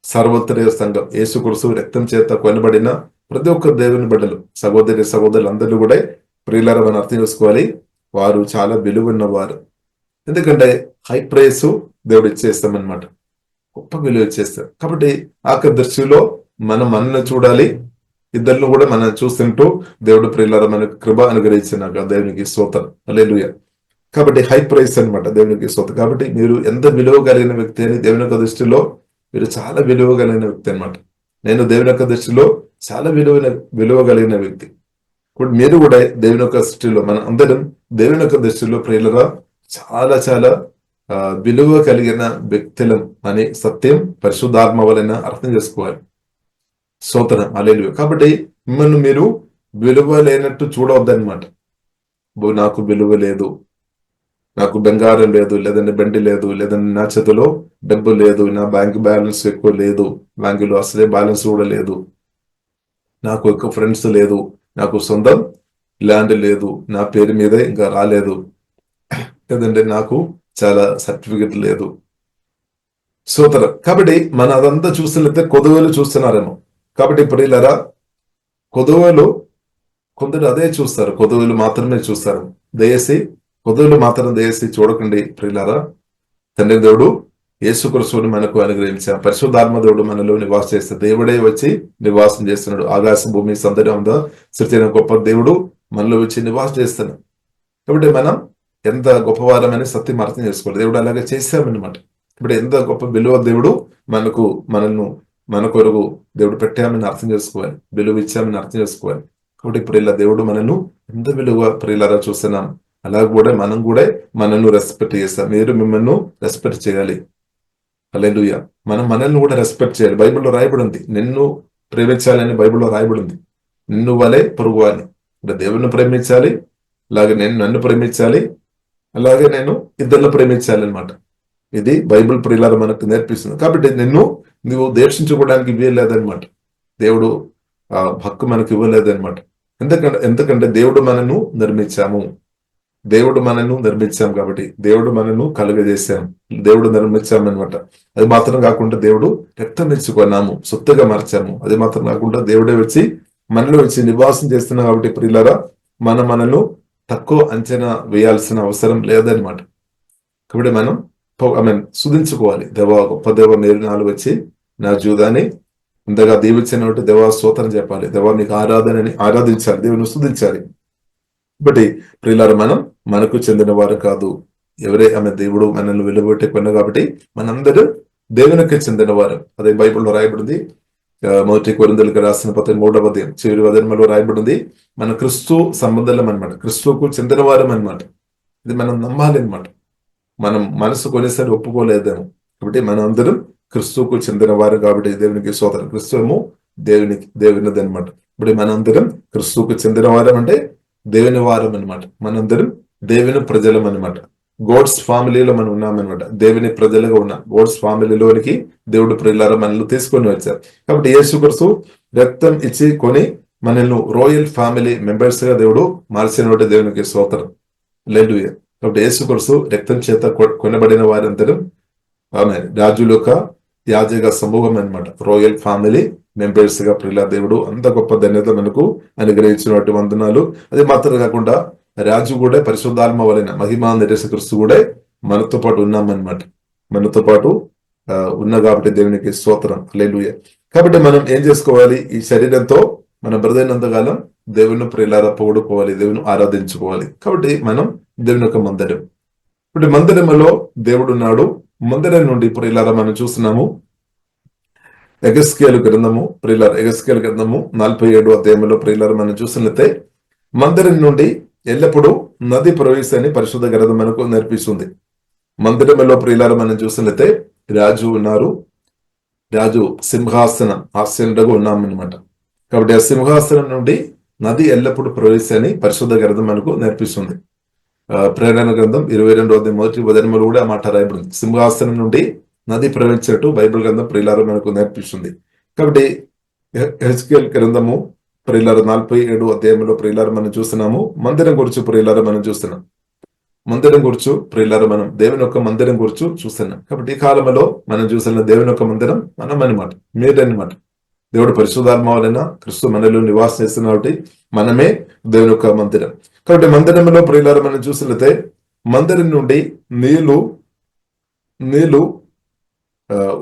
సర్వోత్తరీయ సంఘం, యేసుక్రీస్తు రక్తం చేత కొనబడిన ప్రతి ఒక్క దేవుని బిడ్డలు, సహోదరులు అందరూ కూడా ప్రియులారా మనం అర్థం చేసుకోవాలి, వారు చాలా విలువన్నవారు. ఎందుకంటే హై ప్రైస్ దేవుడు ఇచ్చేస్తామన్నమాట, గొప్ప విలువ ఇచ్చేస్తాం. కాబట్టి ఆఖరి దృష్టిలో మనల్ని చూడాలి, ఇద్దరిని కూడా మనం చూస్తుంటూ దేవుడు ప్రియులారా మనకు కృప అనుగ్రహించినాక దేవునికి స్తోత్రం. హల్లెలూయా. కాబట్టి హై ప్రైస్ అన్నమాట, దేవునికి స్తోత్రం. కాబట్టి మీరు ఎంత విలువ కలిగిన వ్యక్తి అని దేవుని యొక్క దృష్టిలో మీరు చాలా విలువ కలిగిన వ్యక్తి అనమాట. నేను దేవుని యొక్క దృష్టిలో చాలా విలువ కలిగిన వ్యక్తి. ఇప్పుడు మీరు కూడా దేవుని యొక్క దృష్టిలో, మన అందరం దేవుని యొక్క దృష్టిలో ప్రియులారా చాలా చాలా విలువ కలిగిన వ్యక్తులం అని సత్యం పరిశుద్ధాత్మ వలన అర్థం చేసుకోవాలి. స్తోత్రం. హల్లెలూయా. కాబట్టి మిమ్మల్ని మీరు విలువ లేనట్టు చూడవద్దనమాట. నాకు విలువ లేదు, నాకు బంగారం లేదు, లేదంటే బండి లేదు, లేదంటే నా చేతిలో డబ్బు లేదు, నా బ్యాంక్ బ్యాలెన్స్ ఎక్కువ లేదు, బ్యాంకులో అసలే బ్యాలెన్స్ కూడా లేదు, నాకు ఎక్కువ ఫ్రెండ్స్ లేదు, నాకు సొంతం ల్యాండ్ లేదు, నా పేరు మీద ఇంకా రాలేదు, లేదంటే నాకు చాలా సర్టిఫికెట్ లేదు. స్తోత్రం. కాబట్టి మన అదంతా చూస్తున్నట్లయితే కొదువలు చూస్తున్నారేమో. కాబట్టి ప్రియులారా, కొందరు అదే చూస్తారు, కొదువలు మాత్రమే చూస్తారు. కొదువులు మాత్రం దయచేసి చూడకండి ప్రియులారా. తండ్రి దేవుడు యేసుక్రీస్తుని మనకు అనుగ్రహించాం. పరిశుద్ధాత్మ దేవుడు మనలో నివాసం చేస్తే, దేవుడే వచ్చి నివాసం చేస్తున్నాడు. ఆకాశ భూమి సౌందర్యం సృష్టిన గొప్ప దేవుడు మనలో వచ్చి నివాసం చేస్తున్నాడు. కాబట్టి మనం ఎంత గొప్పవారమని సత్యం అర్థం చేసుకోవాలి. దేవుడు అలాగే చేశామన్నమాట. ఇప్పుడు ఎంత గొప్ప విలువ దేవుడు మన కొరకు దేవుడు పెట్టామని అర్థం చేసుకోవాలి, విలువ ఇచ్చామని అర్థం చేసుకోవాలి. కాబట్టి ప్రియుల దేవుడు మనను ఎంత విలువ ప్రియులారా చూస్తున్నాం. అలా కూడా మనం కూడా మనల్ని రెస్పెక్ట్ చేస్తాం. మీరు మిమ్మల్ని రెస్పెక్ట్ చేయాలి. హల్లెలూయా. మనం మనల్ని కూడా రెస్పెక్ట్ చేయాలి. బైబిల్లో రాయబడింది, నిన్ను ప్రేమించాలని బైబిల్లో రాయబడింది. నిన్ను వలె పొరుగు అని. అంటే దేవుని ప్రేమించాలి, అలాగే నన్ను ప్రేమించాలి, అలాగే నేను ఇద్దరిని ప్రేమించాలి అనమాట. ఇది బైబిల్ ప్రియులారా మనకు నేర్పిస్తుంది. కాబట్టి నువ్వు దేశించుకోవడానికి ఇవ్వలేదనమాట. దేవుడు హక్కు మనకు ఇవ్వలేదనమాట. ఎందుకంటే దేవుడు మనను నిర్మించాం కాబట్టి, దేవుడు మనను కలుగజేశాం, దేవుడు నిర్మించామన్నమాట. అది మాత్రం కాకుండా దేవుడు రక్తం ఇచ్చుకున్నాము, సొత్తుగా మార్చాము. అది మాత్రం కాకుండా దేవుడే వచ్చి మనలో వచ్చి నివాసం చేస్తున్నాం కాబట్టి ప్రియులారా మనను తక్కువ అంచనా వేయాల్సిన అవసరం లేదనమాట. కాబట్టి మనం సుధించుకోవాలి. దేవా గొప్ప దేవ మీరు నాలుగు వచ్చి నా జీవితాన్ని ఇంతగా దీవించినట్టు దేవా స్తోత్రం చెప్పాలి. దేవా నీకు ఆరాధించాలి, దేవుని స్తుతించాలి. బట్టి ప్రియులారా మనకు చెందిన వారు కాదు. ఎవరే దేవుడు మనల్ని వెలువబెట్టే కొన్న కాబట్టి మనందరూ దేవునికి చెందిన వారు. అదే బైబిల్లో రాయబడింది. మొదటి కొరింథీయులకు రాసిన 13వ అధ్యాయం చివరి వచనంలో రాయబడింది, మన క్రిస్తు సంబంధం అనమాట, క్రిస్తుకు చెందిన వారం అనమాట. ఇది మనం నమ్మాలి అనమాట. మనం మనసు కొనేసరి ఒప్పుకోలేదేమో. కాబట్టి మనం అందరం క్రిస్తుకు చెందిన వారు కాబట్టి దేవునికి స్తోత్రం. క్రిస్తుము దేవునిది అనమాట. ఇప్పుడు మనందరం క్రిస్తుకు చెందిన వారం అంటే దేవుని వారం అనమాట. మనందరం దేవుని ప్రజలం అనమాట. గోడ్స్ ఫ్యామిలీలో మనం ఉన్నామన్నమాట. దేవుని ప్రజలుగా ఉన్నాం. గోడ్స్ ఫ్యామిలీలోనికి దేవుడు ప్రియులారా మనల్ని తీసుకొని వచ్చారు. కాబట్టి యేసుక్రీస్తు రక్తం ఇచ్చి కొని మనల్ని రోయల్ ఫ్యామిలీ మెంబర్స్ గా దేవుడు మార్చినటువంటి దేవునికి స్తోత్రం. హల్లెలూయా. కాబట్టి యేసుక్రీస్తు రక్తం చేత కొనబడిన వారందరం ఆమె రాజుల యొక్క యాజక సమూహం అనమాట. రోయల్ ఫ్యామిలీ మెంబర్స్ గా ప్రియుల దేవుడు అంత గొప్ప ధన్యత మనకు అనుగ్రహించినటువంటి వందనాలు. అది మాత్రం కాకుండా రాజు కూడా పరిశుద్ధాత్మ వలన మహిమా నిరస క్రీస్తు కూడా మనతో పాటు ఉన్నామన్నమాట. మనతో పాటు ఉన్న కాబట్టి దేవునికి స్తోత్రం. హల్లెలూయా. కాబట్టి మనం ఏం చేసుకోవాలి? ఈ శరీరంతో మన బ్రదైనంత కాలం దేవుని ప్రియులారా పొగుడుకోవాలి, దేవుని ఆరాధించుకోవాలి. కాబట్టి మనం దేవుని యొక్క మందిరం. ఇప్పుడు మందిరంలో దేవుడు ఉన్నాడు. మందిరం నుండి ప్రియులారా మనం చూస్తున్నాము యెహెజ్కేలు గ్రంథము 47వ అధ్యాయంలో ప్రియులారా మనం చూసినట్లయితే మందిరం నుండి ఎల్లప్పుడూ నది ప్రవేశాన్ని పరిశుద్ధ గ్రంథం మనకు నేర్పిస్తుంది. మందిరంలో ప్రియులారా మనం చూసినట్లయితే రాజు ఉన్నారు. రాజు సింహాసనం ఆసీనుడుగా ఉన్నామన్నమాట. కాబట్టి ఆ సింహాసనం నుండి నది ఎల్లప్పుడూ ప్రవేశాన్ని పరిశుద్ధ గ్రంథం మనకు నేర్పిస్తుంది. ప్రేరణ గ్రంథం 22వ అధ్యాయం మొదటి వచనంలో కూడా ఆ మాట రాయబడింది. సింహాసనం నుండి నది ప్రవహించినట్టు బైబిల్ గ్రంథం ప్రియులారా మనకు నేర్పిస్తుంది. కాబట్టి యెహెజ్కేలు గ్రంథము ప్రియులారా 47వ అధ్యాయంలో ప్రియులారా మనం చూస్తున్నాము. మందిరం గురించి ప్రియులారా మనం చూస్తున్నాం. మందిరం గురించి ప్రియులారా మనం దేవుని యొక్క మందిరం గురించి చూస్తున్నాం. కాబట్టి ఈ కాలంలో మనం చూసిన దేవుని యొక్క మందిరం మనం అనమాట, మీరనమాట. దేవుడు పరిశుద్ధాత్మ వలన క్రీస్తు మనలో నివాసం చేస్తున్న కాబట్టి మనమే దేవుని యొక్క మందిరం. కాబట్టి మందిరంలో ప్రియులారా మనం చూసినట్లయితే మందిరం నుండి నీళ్లు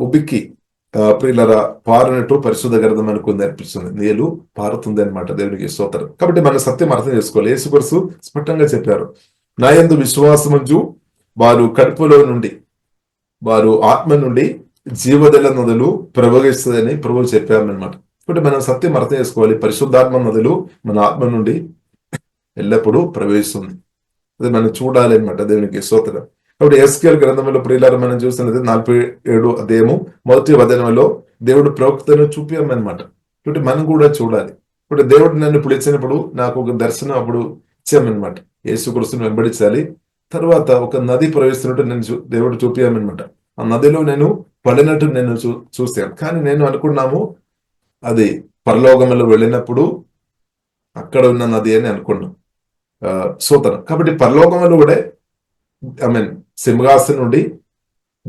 ఉబిక్కి ప్రియులారా పారినట్టు పరిశుద్ధ గ్రంథం మనకు నేర్పిస్తుంది. నీళ్లు పారుతుంది అనమాట. దేవునికి స్తోత్రం. కాబట్టి మన సత్యం అర్థం చేసుకోవాలి. యేసుక్రీస్తు స్పష్టంగా చెప్పారు, నా యందు విశ్వాసముంచు వారు కడుపులో నుండి వారు ఆత్మ నుండి జీవజల నదులు ప్రవహిస్తుందని ప్రభువు చెప్పారనమాట. కాబట్టి మనం సత్యం అర్థం చేసుకోవాలి. పరిశుద్ధాత్మ నదులు మన ఆత్మ నుండి ఎల్లప్పుడూ ప్రవేశిస్తుంది. అది మనం చూడాలి అనమాట. దేవునికి స్తోత్రం. కాబట్టి యెహెజ్కేలు గ్రంథంలో ప్రియులారా మనం చూసినది 47వ అధ్యాయము మొదటి వచనంలో దేవుడు ప్రవక్తను చూపామన్నమాట. కాబట్టి మనం కూడా చూడాలి. ఇప్పుడు దేవుడు నన్ను పిలిచినప్పుడు నాకు ఒక దర్శనం అప్పుడు ఇచ్చామన్నమాట. యేసుక్రీస్తును వెంబడించాలి. తర్వాత ఒక నది ప్రవేశిస్తున్నట్టు నేను దేవుడు చూపామన్నమాట. ఆ నదిలో నేను పడినట్టు నేను చూశాను. కానీ నేను అనుకున్నాము అది పరలోకంలో వెళ్ళినప్పుడు అక్కడ ఉన్న నది అని అనుకున్నాం. స్తోత్రం. కాబట్టి పరలోకంలో కూడా సింహాసనం నుండి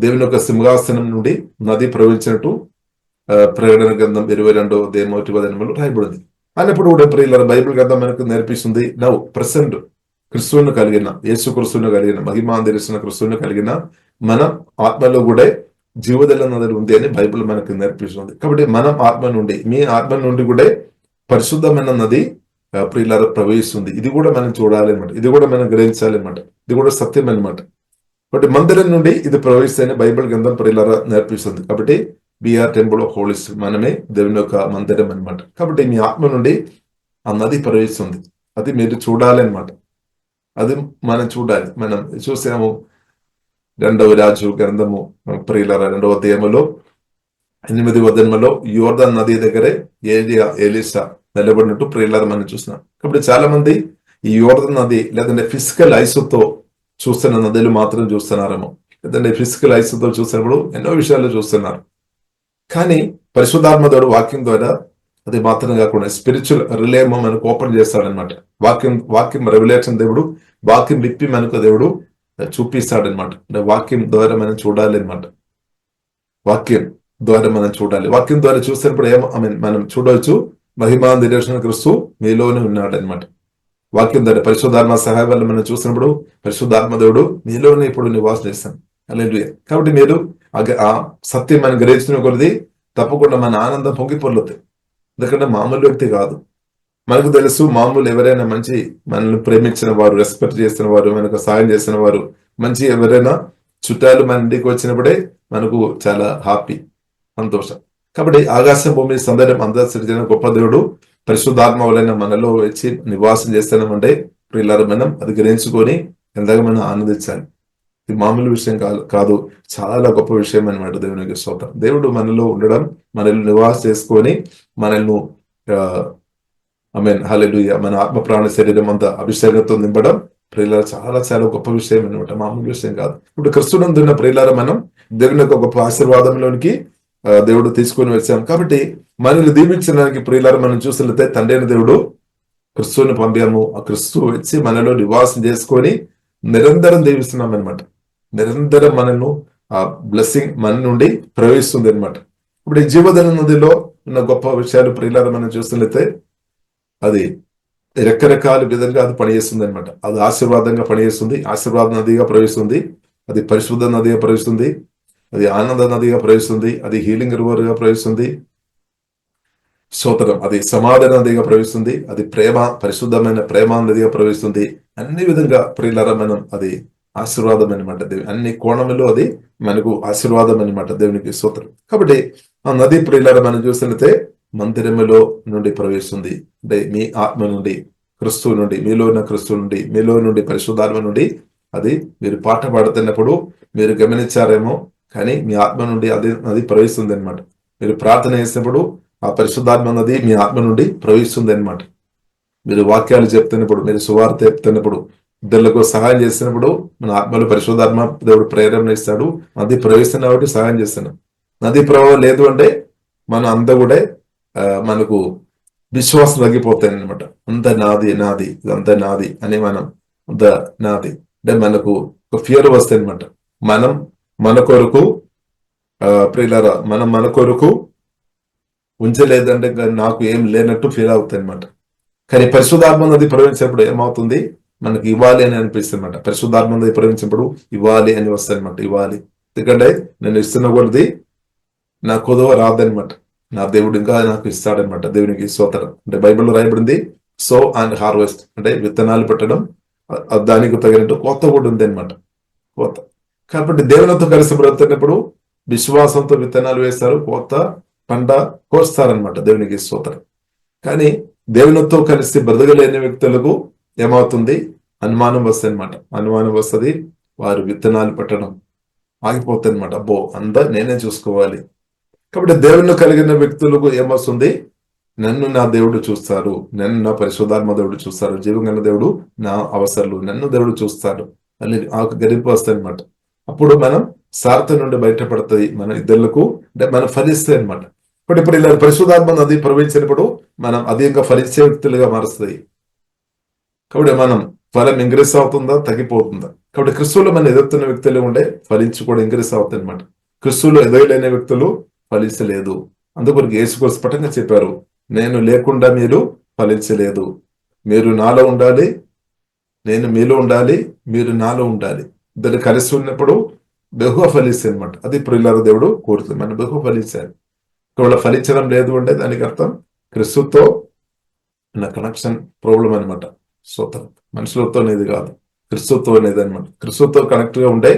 దేవుని యొక్క సింహాసనం నుండి నది ప్రవహించినట్టు ప్రకటన గ్రంథం 22వ అధ్యాయం మొదటి వచనంలో రాయబడింది. అన్నప్పుడు కూడా ప్రియులారా బైబిల్ గ్రంథం మనకు నేర్పిస్తుంది, నౌ ప్రెసెంట్ క్రిస్తువును కలిగిన యేసుక్రీస్తును కలిగిన మహిమా నిరసన క్రిస్తువును కలిగిన మన ఆత్మలో కూడా జీవజల నదులు ఉంది అని బైబిల్ మనకు నేర్పిస్తుంది. కాబట్టి మనం ఆత్మ నుండి, మీ ఆత్మ నుండి కూడా పరిశుద్ధమైన నది ప్రియులారా ప్రవేశిస్తుంది. ఇది కూడా మనం చూడాలి అనమాట. ఇది కూడా మనం గ్రహించాలి అనమాట. ఇది కూడా సత్యం అనమాట. కాబట్టి మందిరం నుండి ఇది ప్రవేశిస్తే బైబిల్ గ్రంథం ప్రియులారా నేర్పిస్తుంది. కాబట్టి we are temple of Holy Spirit, మనమే దేవుని యొక్క మందిరం అనమాట. కాబట్టి మీ ఆత్మ నుండి ఆ నది ప్రవేశిస్తుంది. అది మీరు చూడాలి అనమాట. అది మనం చూడాలి. మనం చూసాము 2వ రాజు గ్రంథము ప్రియులారా 2వ అధ్యాయములో 8వ వచనంలో యోర్దాను నది దగ్గరే ఎలీషా నిలబడినట్టు ప్రియులారా మనం చూస్తున్నాం. కాబట్టి చాలా మంది ఈ యోర్దాను నది లేదంటే ఫిజికల్ ఐసుతో చూస్తున్న నదులు మాత్రం చూస్తున్నారేమో, లేదంటే ఫిజికల్ ఐసుతో చూసినప్పుడు ఎన్నో విషయాలు చూస్తున్నారు. కానీ పరిశుద్ధాత్మ వాక్యం ద్వారా అది మాత్రం కాకుండా స్పిరిచువల్ రిలే మనకు ఓపెన్ చేస్తాడనమాట. వాక్యం రెవల్యూషన్ దేవుడు వాక్యం విప్పి మనకు దేవుడు చూపిస్తాడనమాట. వాక్యం ద్వారా మనం చూడాలి అనమాట. వాక్యం ద్వారా మనం చూడాలి. వాక్యం ద్వారా చూసినప్పుడు మనం చూడవచ్చు మహిమా నిరీక్షణ క్రీస్తు మీలోనే ఉన్నాడు అనమాట. వాక్యం ద్వారా పరిశుద్ధాత్మ సహాయం వల్ల మనం చూసినప్పుడు పరిశుద్ధాత్మ దేవుడు మీలోనే ఇప్పుడు నివాసం చేస్తాం. హల్లెలూయా. కాబట్టి మీరు ఆ సత్యం మనం గ్రహించిన కొలది తప్పకుండా మన ఆనందం పొంగిపొర్లుతాయి. ఎందుకంటే మామూలు వ్యక్తి కాదు. మనకు తెలుసు, మామూలు ఎవరైనా మంచి మనల్ని ప్రేమించిన వారు, రెస్పెక్ట్ చేసిన వారు, మనకు సాయం చేసిన వారు, మంచి ఎవరైనా చుట్టాలు మన ఇంటికి వచ్చినప్పుడే మనకు చాలా హ్యాపీ, సంతోషం. కాబట్టి ఆకాశం భూమి సందర్భం అంతా సృజించిన గొప్ప దేవుడు పరిశుద్ధాత్మ వలన మనలో వచ్చి నివాసం చేస్తున్నామంటే ప్రియులారా మనం అది గ్రహించుకొని ఎంతగా మనం ఆనందించాలి. ఇది మామూలు విషయం కాదు, చాలా గొప్ప విషయం అనమాట. దేవునికి స్తోత్రం. దేవుడు మనలో ఉండడం, మనల్ని నివాసం చేసుకొని మనల్ని హల్లెలూయా మన ఆత్మ ప్రాణ శరీరం అంతా అభిషేకంతో నింపడం ప్రియులారా చాలా చాలా గొప్ప విషయం అనమాట, మామూలు విషయం కాదు. ఇప్పుడు క్రిస్తునందున్న ప్రియులారా మనం దేవుని యొక్క గొప్ప ఆశీర్వాదంలోనికి దేవుడు తీసుకొని వచ్చాం. కాబట్టి మనల్ని దీవించడానికి ప్రియులారా మనం చూసినట్లయితే తండ్రి అయిన దేవుడు క్రిస్తుని పంపాము. ఆ క్రిస్తు వచ్చి మనలో నివాసం చేసుకొని నిరంతరం దీవిస్తున్నాం అనమాట. నిరంతరం మనను ఆ బ్లెస్సింగ్ మన నుండి ప్రవేశిస్తుంది అనమాట. ఇప్పుడు ఈ జీవధన నదిలో ఉన్న గొప్ప విషయాలు ప్రియులారా మనం చూసినట్లయితే అది రకరకాల విధంగా అది పనిచేస్తుంది అనమాట. అది ఆశీర్వాదంగా పనిచేస్తుంది, ఆశీర్వాద నదిగా ప్రవేశిస్తుంది, అది పరిశుద్ధ నదిగా ప్రవేశిస్తుంది, అది ఆనంద నదిగా ప్రవేశిస్తుంది, అది హీలింగ్ రివర్ గా ప్రవేశిస్తుంది, స్తోత్రం, అది సమాధాన నదిగా ప్రవేశిస్తుంది, అది ప్రేమ పరిశుద్ధమైన ప్రేమ నదిగా ప్రవేశిస్తుంది. అన్ని విధంగా ప్రియులారా మనం అది ఆశీర్వాదం అనమాట. అన్ని కోణములో అది మనకు ఆశీర్వాదం అనమాట. దేవునికి స్తోత్రం. కాబట్టి ఆ నది ప్రియులారా మనం చూసినట్లయితే మందిరములో నుండి ప్రవేశిస్తుంది. అంటే మీ ఆత్మ నుండి, క్రిస్తువు నుండి, మీలో ఉన్న క్రిస్తువు నుండి, మీలో నుండి పరిశుద్ధాత్మ నుండి అది మీరు పాట పాడుతున్నప్పుడు మీరు గమనించారేమో కానీ మీ ఆత్మ నుండి అది ప్రవేశిస్తుంది అనమాట. మీరు ప్రార్థన చేసినప్పుడు ఆ పరిశుద్ధాత్మ నది మీ ఆత్మ నుండి ప్రవేశిస్తుంది అనమాట. మీరు వాక్యాలు చెప్తున్నప్పుడు, మీరు సువార్త చెప్తున్నప్పుడు, ఇద్దరులకు సహాయం చేసినప్పుడు మన ఆత్మలో పరిశుద్ధాత్మ దేవుడు ప్రేరణ ఇస్తాడు. నది ప్రవేశిస్తున్న కాబట్టి సహాయం చేస్తున్నాం. నది ప్రవాహం లేదు అంటే మన అంతా కూడా మనకు విశ్వాసం తగ్గిపోతాయి అనమాట. అంత నాది నాది ఇదంతా నాది అని మనం అంత నాది అంటే మనకు ఒక ఫియర్ వస్తాయి అనమాట. మనం మన కొరకు ప్రియులారా మనం మన కొరకు ఉంచలేదంటే నాకు ఏం లేనట్టు ఫీల్ అవుతాయి అనమాట. కానీ పరిశుద్ధాత్మ నది ప్రవహించినప్పుడు ఏమవుతుంది, మనకి ఇవ్వాలి అని అనిపిస్తుంది అనమాట. పరిశుద్ధాత్మ నది ప్రవహించినప్పుడు ఇవ్వాలి అని వస్తాయి అనమాట. ఇవ్వాలి, ఎందుకంటే నేను ఇస్తున్న కొలది నా కొదవ రాదనమాట. నా దేవుడు ఇంకా నాకు ఇస్తాడనమాట. దేవునికి స్తోత్రం. అంటే బైబిల్లో రాయబడింది సో అండ్ హార్వెస్ట్, అంటే విత్తనాలు పెట్టడం, దానికి తగినట్టు కోత కూడా ఉంది అనమాట. కోత కాబట్టి దేవునితో కలిసి బ్రతుకున్నప్పుడు విశ్వాసంతో విత్తనాలు వేస్తారు, కోత పంట కోస్తారనమాట. దేవునికి స్తోత్రం. కానీ దేవునితో కలిసి బ్రతకలేని వ్యక్తులకు ఏమవుతుంది, అనుమానం వస్తుంది అనమాట. అనుమానం వస్తుంది, వారు విత్తనాలు పెట్టడం ఆగిపోతుంది అనమాట. అబ్బో అంతా నేనే చూసుకోవాలి. కాబట్టి దేవుని కలిగిన వ్యక్తులకు ఏమొస్తుంది, నన్ను నా దేవుడు చూస్తారు, నన్ను నా పరిశుద్ధాత్మ దేవుడు చూస్తారు, జీవంగల దేవుడు నా అవసరాలు నన్ను దేవుడు చూస్తారు అని ఆ గరిపి వస్తాయి అనమాట. అప్పుడు మనం సార్థ నుండి బయటపడుతుంది మన ఇద్దరులకు, అంటే మనం ఫలిస్తాయి అనమాట. ఇప్పుడు ఇలా పరిశుద్ధాత్మ నది ప్రవహించినప్పుడు మనం అధికంగా ఫలించే వ్యక్తులుగా మారుస్తుంది. కాబట్టి మనం ఫలం ఇంక్రీస్ అవుతుందా తగ్గిపోతుందా? కాబట్టి క్రిస్తువులో మనం ఎదుగుతున్న వ్యక్తులు ఉండే ఫలించి కూడా ఇంక్రీస్ అవుతుంది అనమాట. క్రిస్తువులో ఎదగలేని వ్యక్తులు ఫలించలేదు. అందుకొరకు యేసు స్పష్టంగా చెప్పారు, నేను లేకుండా మీరు ఫలించలేదు, మీరు నాలో ఉండాలి, నేను మీలో ఉండాలి, మీరు నాలో ఉండాలి. ఇద్దరు కలిసి ఉన్నప్పుడు బహుగా ఫలిస్తాయి అనమాట. అది ప్రియులారా దేవుడు కోరుతుంది, మనం బహుగా ఫలించాలి. ఒకవేళ ఫలించడం లేదు అంటే దానికి అర్థం క్రిస్తుతో ఉన్న కనెక్షన్ ప్రాబ్లం అనమాట. స్తోత్రం. మనుషులతో అనేది కాదు, క్రిస్తుతో అనేది అనమాట. క్రిస్తుతో కనెక్ట్ గా ఉంటే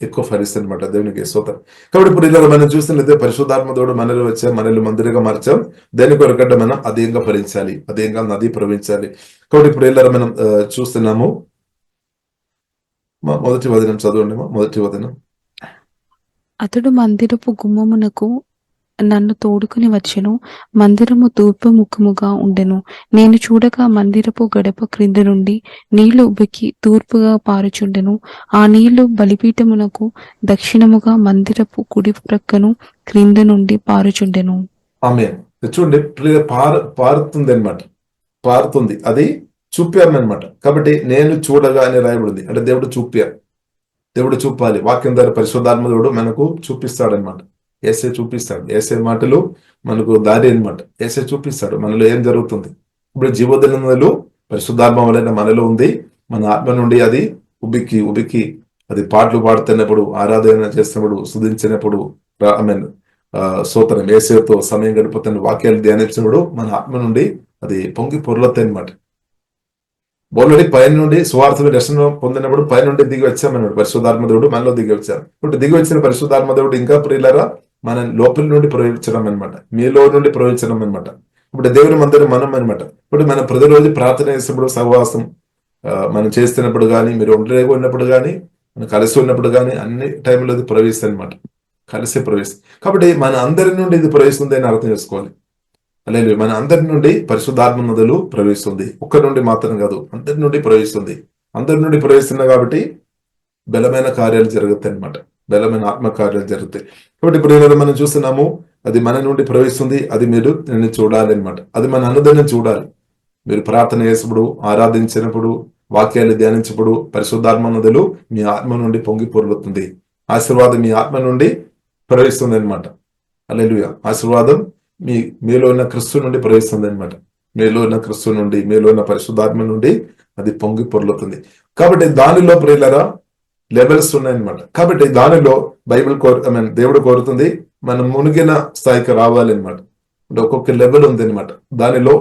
ఎక్కువ ఫలిస్తుంది అనమాట. దేవునికి స్తోత్రం. కాబట్టి ఇప్పుడు ఇలా మనం చూస్తున్నది పరిశుద్ధాత్మ దేవుడు మనలో వచ్చాం, మనల్ని మందిరంగా మార్చాం. దేని కొరకంటే మనం అధికంగా ఫలించాలి, అధికంగా నది ప్రవహించాలి. కాబట్టి ఇప్పుడు ఇలా మనం చూస్తున్నాము. మొదటి వచనం చదవండి. మొదటి వచనం, అతడు మందిరపు గుమ్మమునకు నన్ను తోడుకుని వచ్చెను. మందిరము తూర్పు ముఖముగా ఉండెను. నేను చూడగా మందిరపు గడప క్రింద నుండి నీళ్లు ఉబికి తూర్పుగా పారుచుండెను. ఆ నీళ్లు బలిపీఠమునకు దక్షిణముగా మందిరపు కుడి ప్రక్కను క్రింద నుండి పారుచుండెను. ఆమె చూడండి, పారుతుంది అనమాట. పారుతుంది, అది చూపారనమాట. కాబట్టి నేను చూడగా అని రాయబడింది, అంటే దేవుడు చూపారు. దేవుడు చూపాలి. వాక్యం ద్వారా పరిశుద్ధాత్మ దేవుడు మనకు చూపిస్తాడనమాట. ఏసే చూపిస్తాడు. ఏసే మాటలు మనకు దారి అనమాట. ఏసే చూపిస్తాడు మనలో ఏం జరుగుతుంది. ఇప్పుడు జీవోదల నదులు పరిశుద్ధాత్మ వలన మనలో ఉంది. మన ఆత్మ నుండి అది ఉబికి అది పాటలు పాడుతున్నప్పుడు, ఆరాధన చేస్తున్నప్పుడు, స్తుతించినప్పుడు, స్తోత్రం ఏసేతో సమయం గడుపుతున్న వాక్యాలు ధ్యానించినప్పుడు మన ఆత్మ నుండి అది పొంగి పొర్లతాయి అనమాట. ఆల్రెడీ పైన నుండి సువార్త దర్శనం పొందినప్పుడు పై నుండి దిగి వచ్చామన్నాడు పరిశుద్ధాత్మదేవుడు, మనలో దిగి వచ్చారు. ఇప్పుడు దిగి వచ్చిన పరిశుద్ధాత్మదేవుడు ఇంకా ప్రియులారా మన లోపల నుండి ప్రయోగించడం అనమాట, మీలో నుండి ప్రయోగించడం అనమాట. ఇప్పుడు దేవుని మందిరం మనం అనమాట. ఇప్పుడు మనం ప్రతిరోజు ప్రార్థన చేసినప్పుడు, సహవాసం మనం చేస్తున్నప్పుడు కానీ, మీరు ఒంటరిగా ఉన్నప్పుడు కానీ, మనం కలిసి ఉన్నప్పుడు కానీ, అన్ని టైంలో ఇది ప్రవేశిస్తుంది అనమాట. కలిసి ప్రవేశిస్తుంది. కాబట్టి మన అందరి నుండి ఇది ప్రవేశిస్తుంది అని అర్థం చేసుకోవాలి. అలాగే మన అందరి నుండి పరిశుద్ధాత్మ నదులు ప్రవేశిస్తుంది. ఒక్కరి నుండి మాత్రం కాదు, అందరి నుండి ప్రవేశిస్తుంది. అందరి నుండి ప్రవేశిస్తుంది కాబట్టి బలమైన కార్యాలు జరుగుతాయి అనమాట. బలమైన ఆత్మ కార్యాలు జరుగుతాయి. కాబట్టి ఇప్పుడు మనం చూస్తున్నాము, అది మన నుండి ప్రవేశిస్తుంది. అది మీరు నేను చూడాలి అనమాట. అది మన అనుదినం చూడాలి. మీరు ప్రార్థన చేసినప్పుడు, ఆరాధించినప్పుడు, వాక్యాలు ధ్యానించినప్పుడు పరిశుద్ధాత్మ నదులు మీ ఆత్మ నుండి పొంగి పొర్లుతుంది. ఆశీర్వాదం మీ ఆత్మ నుండి ప్రవేశిస్తుంది అనమాట. హల్లెలూయా. ఆశీర్వాదం మీలో ఉన్న క్రీస్తు నుండి ప్రవేశిస్తుంది అనమాట. మీలో ఉన్న క్రీస్తు నుండి, మీలో ఉన్న పరిశుద్ధాత్మ నుండి అది పొంగి పొర్లుతుంది. కాబట్టి దానిలో ప్రియులరా లెవెల్స్ ఉన్నాయన్నమాట. కాబట్టి దానిలో బైబిల్ దేవుడు కోరుతుంది మనం మునిగిన స్థాయికి రావాలి అనమాట. అంటే ఒక్కొక్క లెవెల్ ఉంది అనమాట దానిలో.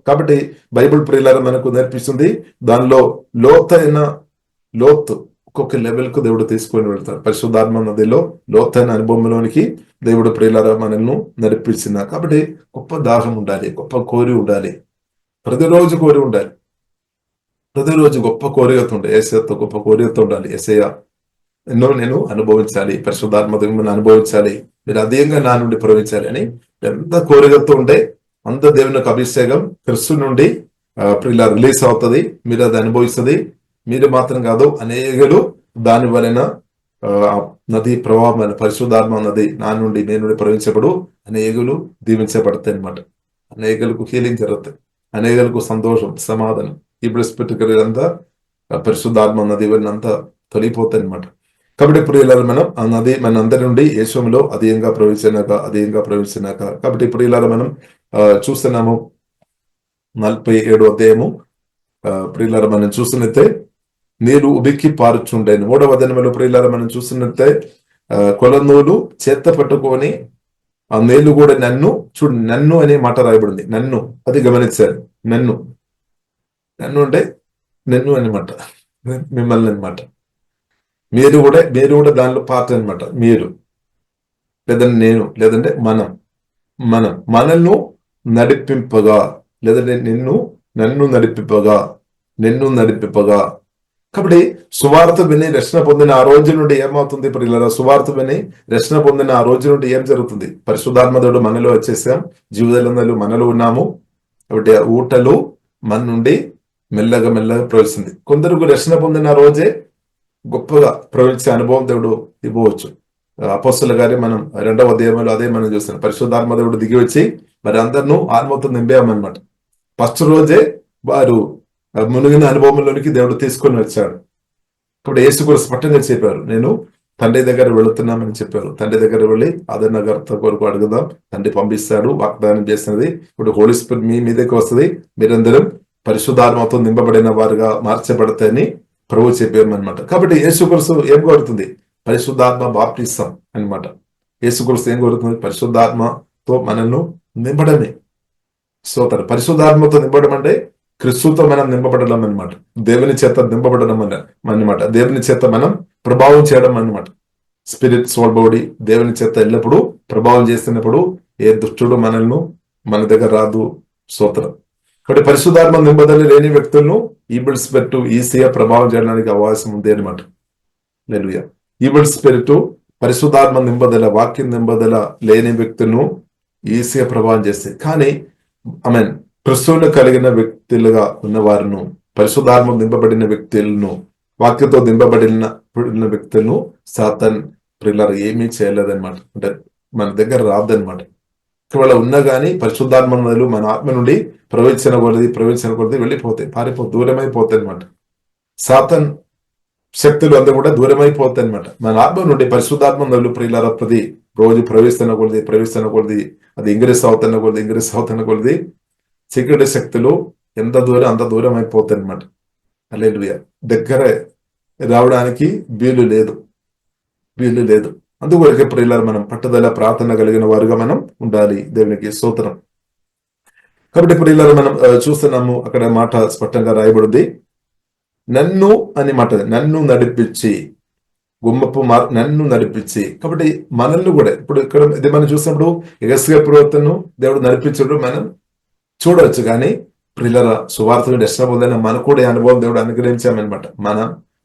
కాబట్టి బైబిల్ ప్రియులారా మనకు నేర్పిస్తుంది దానిలో లోతు ఒక్కొక్క లెవెల్ కు దేవుడు తీసుకొని వెళ్తారు. పరిశుద్ధాత్మ నదిలో లోతైన అనుభవంలోనికి దేవుడు ప్రియులారా మనల్ని నడిపించిన. కాబట్టి గొప్ప దాహం ఉండాలి, గొప్ప కోరి ఉండాలి, ప్రతిరోజు కోరి ఉండాలి. ప్రతిరోజు గొప్ప కోరికతో ఉండాలి. ఏసయ్యతో గొప్ప కోరికతో ఉండాలి. ఏసయ్య ఎన్నో నేను అనుభవించాలి, పరిశుద్ధాత్మ దేవుని అనుభవించాలి, మీరు అధికంగా నా నుండి ప్రవహించాలి అని ఎంత కోరికతో ఉంటే అంత దేవునికి అభిషేకం క్రీస్తు నుండి రిలీజ్ అవుతుంది. మీరు అది అనుభవిస్తుంది. మీరు మాత్రం కాదు, అనేకులు దాని వలన నది ప్రవాహం పరిశుద్ధాత్మ నది నా నుండి నేను నుండి ప్రవహించబడు అనేకులు దీవించబడతాయి అనమాట. అనేకులకు హీలింగ్ జరుగుతాయి, అనేకులకు సంతోషం, సమాధానం, ఈ బ్లెస్పెట్టుకలు అంతా పరిశుద్ధాత్మ నది వలన అంతా తొలిపోతాయి అనమాట. కాబట్టి ఇప్పుడు ఇలా మనం ఆ నది మన అందరి నుండి యేసులో అధికంగా ప్రవేశించినాక కాబట్టి ఇప్పుడు ఇలా మనం చూస్తున్నాము 47వ అధ్యాయము. ప్రియులారా మనం చూస్తున్నట్టే నీరు ఉబికి పారుచుండేను. 3వ అధ్యాయంలో ప్రియులారా మనం చూస్తున్నట్టే కొలనూలు చేత పట్టుకొని ఆ నీళ్లు కూడా నన్ను అనే మాట రాయబడింది. నన్ను అది గమనించారు. నన్ను అంటే నన్ను అనమాట, మిమ్మల్ని అనమాట. మీరు కూడా దానిలో పాత్ర అనమాట. మీరు లేదంటే నేను, లేదంటే మనల్ని నడిపింపగా, లేదంటే నన్ను నడిపింపగా. కాబట్టి సువార్త విని రక్షణ పొందిన ఆ రోజు నుండి ఏమవుతుంది? ఇప్పుడు ఇలా సువార్త విని రక్షణ పొందిన ఆ రోజు నుండి ఏం జరుగుతుంది? పరిశుద్ధాత్మదేవుడు మనలో వచ్చేసాం, జీవజలంలో మనలో ఉన్నాము. కాబట్టి ఆ ఊటలు మన నుండి మెల్లగా ప్రవేశింది. కొందరికి రక్షణ పొందిన రోజే గొప్పగా ప్రవేశించే అనుభవం దేవుడు ఇవ్వవచ్చు. అపోస్తలుల గారి మనం 2వ అధ్యాయంలో అదే మనం చూస్తున్నాం. పరిశుద్ధాత్మ దేవుడు దిగి వచ్చి మరి అందరినూ ఆత్మతో నింపామన్నమాట. ఫస్ట్ రోజే వారు మునిగిన అనుభవంలోనికి దేవుడు తీసుకొని వచ్చాడు. ఇప్పుడు యేసు కూడా స్పష్టంగా చెప్పారు, నేను తండ్రి దగ్గర వెళుతున్నామని చెప్పారు. తండ్రి దగ్గర వెళ్ళి ఆదరణకర్త కొరకు అడుగుదాం, తండ్రి పంపిస్తాడు, వాగ్దానం చేసినది. ఇప్పుడు హోలీ స్పిరిట్ మీ మీదకి వస్తుంది, మీరందరం పరిశుద్ధాత్మతో నింపబడిన వారుగా మార్చబడతాయని ప్రభు చెప్పామన్నమాట. కాబట్టి యేసుక్రీస్తు ఏం కోరుతుంది? పరిశుద్ధాత్మ బాప్టిసం అనమాట. యేసుక్రీస్తు ఏం కోరుతుంది? పరిశుద్ధాత్మతో మనల్ని నింపడమే. స్తోత్రం. పరిశుద్ధాత్మతో నింపడం అంటే క్రీస్తుతో మనం నింపబడడం అనమాట. దేవుని చేత నింపబడడం అన్నమాట. దేవుని చేత మనం ప్రభావం చేయడం అన్నమాట. స్పిరిట్, సోల్, బాడీ దేవుని చేత ఎల్లప్పుడూ ప్రభావం చేస్తున్నప్పుడు ఏ దుష్టుడు మన దగ్గర రాదు. స్తోత్రం. కాబట్టి పరిశుద్ధాత్మ నింపదల లేని వ్యక్తులను ఈబుల్ స్పిరిట్ ఈజీగా ప్రభావం చేయడానికి అవకాశం ఉంది అనమాట. హల్లెలూయా. ఈబుల్ స్పిరిట్ పరిశుద్ధాత్మ నింపదల, వాక్యం నింపదల లేని వ్యక్తులను ఈజీగా ప్రభావం చేస్తాయి. కానీ క్రిస్తువును కలిగిన వ్యక్తులుగా ఉన్నవారును, పరిశుద్ధాత్మ నింపబడిన వ్యక్తులను, వాక్యంతో నింపబడిన వ్యక్తులను సాతాన్ ప్రియులారా ఏమీ చేయలేదన్నమాట. అంటే మన దగ్గర రాదనమాట. ఒకవేళ ఉన్నా కానీ పరిశుద్ధాత్మ నదులు మన ఆత్మ నుండి ప్రవేశించిన కొలది వెళ్ళిపోతాయి, దూరమైపోతాయి అనమాట. సాతాన్ శక్తులు అందరూ కూడా దూరమైపోతాయి అనమాట. మన ఆత్మ నుండి పరిశుద్ధాత్మ నదులు ప్రియులారా ప్రతి రోజు ప్రవేశిస్తున్న కొలది అది ఇంగ్రెస్ అవుతున్న కొలది చీకటి శక్తులు ఎంత దూరం అంత దూరం అయిపోతాయి అనమాట. హల్లెలూయా. దగ్గర రావడానికి వీలు లేదు. అందువరకు ప్రియులారా మనం పట్టుదల ప్రార్థన కలిగిన వారుగా మనం ఉండాలి. దేవునికి స్తోత్రం. కాబట్టి ప్రియులారా మనం చూస్తున్నాము, అక్కడ మాట స్పష్టంగా రాయబడింది, నన్ను అని మాట, నన్ను నడిపించి నన్ను నడిపించి. కాబట్టి మనల్ని కూడా ఇప్పుడు ఇక్కడ ఇది మనం చూసినప్పుడు యెహోషువ ప్రవక్తను దేవుడు నడిపించడు మనం చూడవచ్చు. కానీ ప్రియులారా సువార్తను రక్షణ పొందిన మనకు కూడా అనుభవం దేవుడు అనుగ్రహించామన్నమాట. మన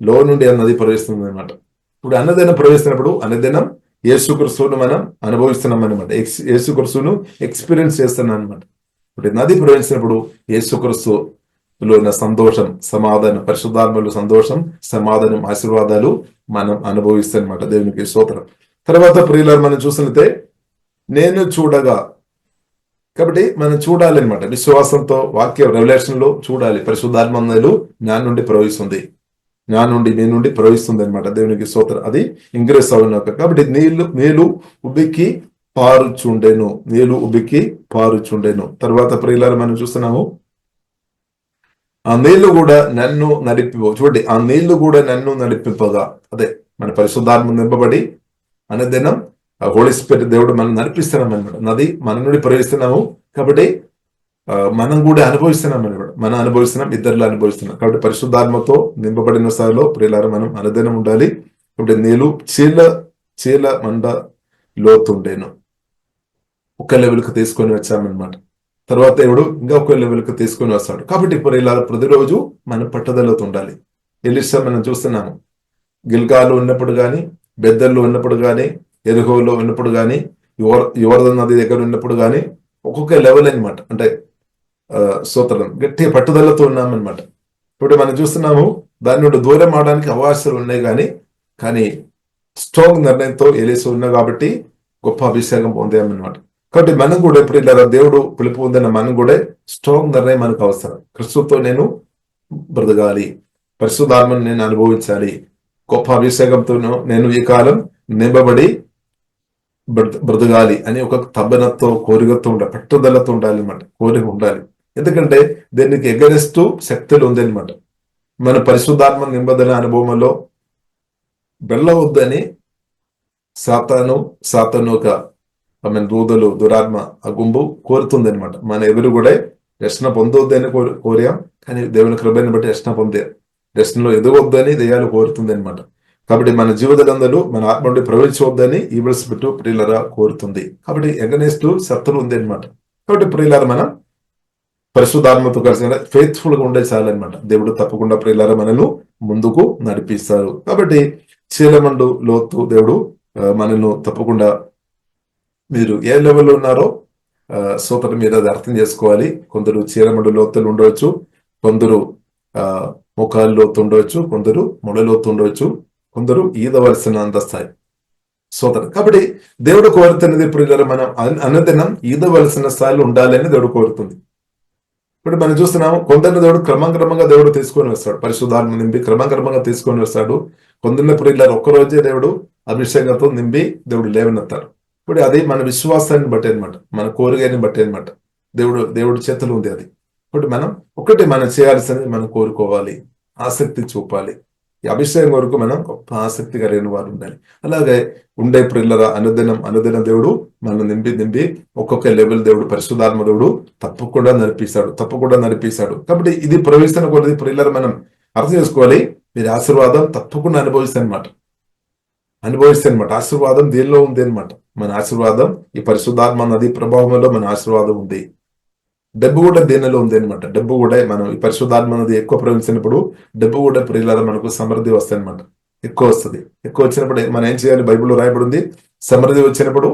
లో నుండి అన్నది ప్రవేశిస్తుంది అనమాట. ఇప్పుడు అన్నదినం ప్రవేశిస్తున్నప్పుడు అన్నదినం యేసుక్రీస్తును మనం అనుభవిస్తున్నాం అనమాట. యేసుక్రీస్తును ఎక్స్పీరియన్స్ చేస్తున్నాం అనమాట. ఇప్పుడు నది ప్రవేశించినప్పుడు యేసుక్రీస్తులో ఉన్న సంతోషం, సమాధానం, పరిశుద్ధాత్మలో సంతోషం, సమాధానం, ఆశీర్వాదాలు మనం అనుభవిస్తామన్నమాట. దేవునికి స్తోత్రం. తర్వాత ప్రియులారా మనం చూసినట్లయితే నేను చూడగా, కాబట్టి మనం చూడాలి అనమాట. విశ్వాసంతో వాక్య రెవల్యూషన్ లో చూడాలి. పరిశుద్ధాత్మలు నా నుండి ప్రవహిస్తుంది, మీ నుండి ప్రవహిస్తుంది అనమాట. దేవునికి స్తోత్రం. అది ఇంగ్రెస్ అవును. కాబట్టి నీళ్లు ఉబ్బికి పారుచుండెను. తర్వాత ప్రియులారా మనం చూస్తున్నాము, ఆ నీళ్లు కూడా నన్ను చూడండి, ఆ నీళ్లు కూడా నన్ను నడిపింపగా, అదే మన పరిశుద్ధాత్మ నింపబడి అనుదినం హోలీ స్పిరిట్ దేవుడు మనం నడిపిస్తున్నాం అనమాట. నది మన నుండి ప్రవహిస్తున్నాము కాబట్టి మనం కూడా అనుభవిస్తున్నాం అనమాట. మనం అనుభవిస్తున్నాం, ఇద్దరులో అనుభవిస్తున్నాం. కాబట్టి పరిశుద్ధాత్మతో నింపబడిన స్థాయిలో ప్రియులారా మనం అనుదినం ఉండాలి. కాబట్టి నీళ్ళు చీల మండ లోతుండేను. ఒక లెవెల్కి తీసుకొని వచ్చామన్నమాట. తర్వాత దేవుడు ఇంకా ఒక లెవెల్కి తీసుకొని వస్తాడు. కాబట్టి ఇప్పుడు ఇలా ప్రతిరోజు మనం పట్టుదలతో ఉండాలి. ఎలీషా మనం చూస్తున్నాము, గిల్గాలో ఉన్నప్పుడు కానీ, బెద్దల్లో ఉన్నప్పుడు కానీ, ఎరుహోలో ఉన్నప్పుడు కానీ, యోర్దాను నది దగ్గర ఉన్నప్పుడు కానీ ఒక్కొక్క లెవెల్ అనమాట. అంటే స్తోత్రం, గట్టి పట్టుదలతో ఉన్నామన్నమాట. ఇప్పుడు మనం చూస్తున్నాము, దాని నుండి దూరం అవడానికి అవకాశాలు ఉన్నాయి కానీ స్ట్రాంగ్ నిర్ణయంతో ఎలీషా ఉన్నా కాబట్టి గొప్ప అభిషేకం పొందామన్నమాట. కాబట్టి మనం కూడా ఎప్పుడు ఇలా దేవుడు పిలుపు పొందిన మనం కూడా స్ట్రాంగ్ నిర్ణయం మనకు అవసరం. క్రీస్తుతో నేను బ్రతకాలి, పరిశుద్ధాత్మను నేను అనుభవించాలి, గొప్ప అభిషేకంతో నేను ఈ కాలం నింపబడి బ్రతకాలి అని ఒక తబ్బనతో, కోరికతో ఉండాలి, పట్టుదలతో ఉండాలి అనమాట. కోరిక ఉండాలి. ఎందుకంటే దీనికి ఎగరెస్ట్ శక్తులు ఉంది అనమాట. మన పరిశుద్ధాత్మ నింపదల అనుభవంలో వెళ్ళవద్దని సాతాను ఒక దూదలు, దురాత్మ, ఆ గుంపు కోరుతుంది అనమాట. మన ఎవరు కూడా రక్షణ పొందవద్దని కోరాం, కానీ దేవుని కృపను బట్టి రక్షణ పొందారు. రక్షణలో ఎదగొద్దని దయ్యాలు కోరుతుంది అనమాట. కాబట్టి మన జీవితాలందరూ మన ఆత్మ నుండి ప్రవేశించవద్దని ఈవిల్స్ పెట్టు ప్రియులరా కోరుతుంది. కాబట్టి ఎగనెస్ట్ శత్రువు ఉంది అనమాట. కాబట్టి ప్రియులారా మనం పరిశుద్ధాత్మతో కలిసి ఫెయిత్ఫుల్ గా ఉండే చాలన్నమాట. దేవుడు తప్పకుండా ప్రియులారా మనను ముందుకు నడిపిస్తారు. కాబట్టి చీలమండు లోతు దేవుడు మనను తప్పకుండా, మీరు ఏ లెవెల్లో ఉన్నారో సోదరు మీరు అది అర్థం చేసుకోవాలి. కొందరు చీలమండు లోతులు ఉండవచ్చు, కొందరు ముఖాలు లోతు ఉండవచ్చు, కొందరు మొల లోతు ఉండవచ్చు, కొందరు ఈదవలసిన అంతస్థాయి సోదరు. కాబట్టి దేవుడు కోరుతున్నది ఇప్పుడు మనం అనుదినం ఈదవలసిన స్థాయిలో ఉండాలని దేవుడు కోరుతుంది. ఇప్పుడు మనం చూస్తున్నాము, కొందరిని దేవుడు క్రమంగా దేవుడు తీసుకొని వస్తాడు, పరిశుద్ధాత్మ నింపి క్రమంగా తీసుకొని వస్తాడు. కొందరిని ప్రియులారు ఒక్కరోజే దేవుడు అభిషేకంతో నింపి దేవుడు లేవనెత్తాడు. ఇప్పుడు అది మన విశ్వాసాన్ని బట్టి అనమాట, మన కోరికని బట్టి అనమాట. దేవుడు చేతులు ఉంది అది. ఇప్పుడు మనం చేయాల్సింది మనం కోరుకోవాలి, ఆసక్తి చూపాలి. ఈ అభిషేకం వరకు మనం గొప్ప ఆసక్తి కలిగిన వారు ఉండాలి. అలాగే ఉండే ప్రియులరా అనుదినం దేవుడు మనం నింపి ఒక్కొక్క లెవెల్ దేవుడు పరిశుద్ధాత్మ దేవుడు తప్పకుండా నడిపిస్తాడు. కాబట్టి ఇది ప్రవేశిస్తున్న కొద్ది ప్రియులరా మనం అర్థం చేసుకోవాలి. మీరు ఆశీర్వాదం తప్పకుండా అనుభవిస్తారనమాట. ఆశీర్వాదం దేనిలో ఉంది అనమాట. మన ఆశీర్వాదం ఈ పరిశుద్ధాత్మ నది ప్రభావంలో మన ఆశీర్వాదం ఉంది. డబ్బు కూడా దేనిలో ఉంది అనమాట. డబ్బు కూడా మనం ఈ పరిశుద్ధాత్మ నది ఎక్కువ ప్రవేశించినప్పుడు డబ్బు కూడా ప్రియులారా మనకు సమృద్ధి వస్తాయి అనమాట. ఎక్కువ వచ్చినప్పుడు మనం ఏం చేయాలి? బైబిల్లో రాయబడింది, సమృద్ధి వచ్చినప్పుడు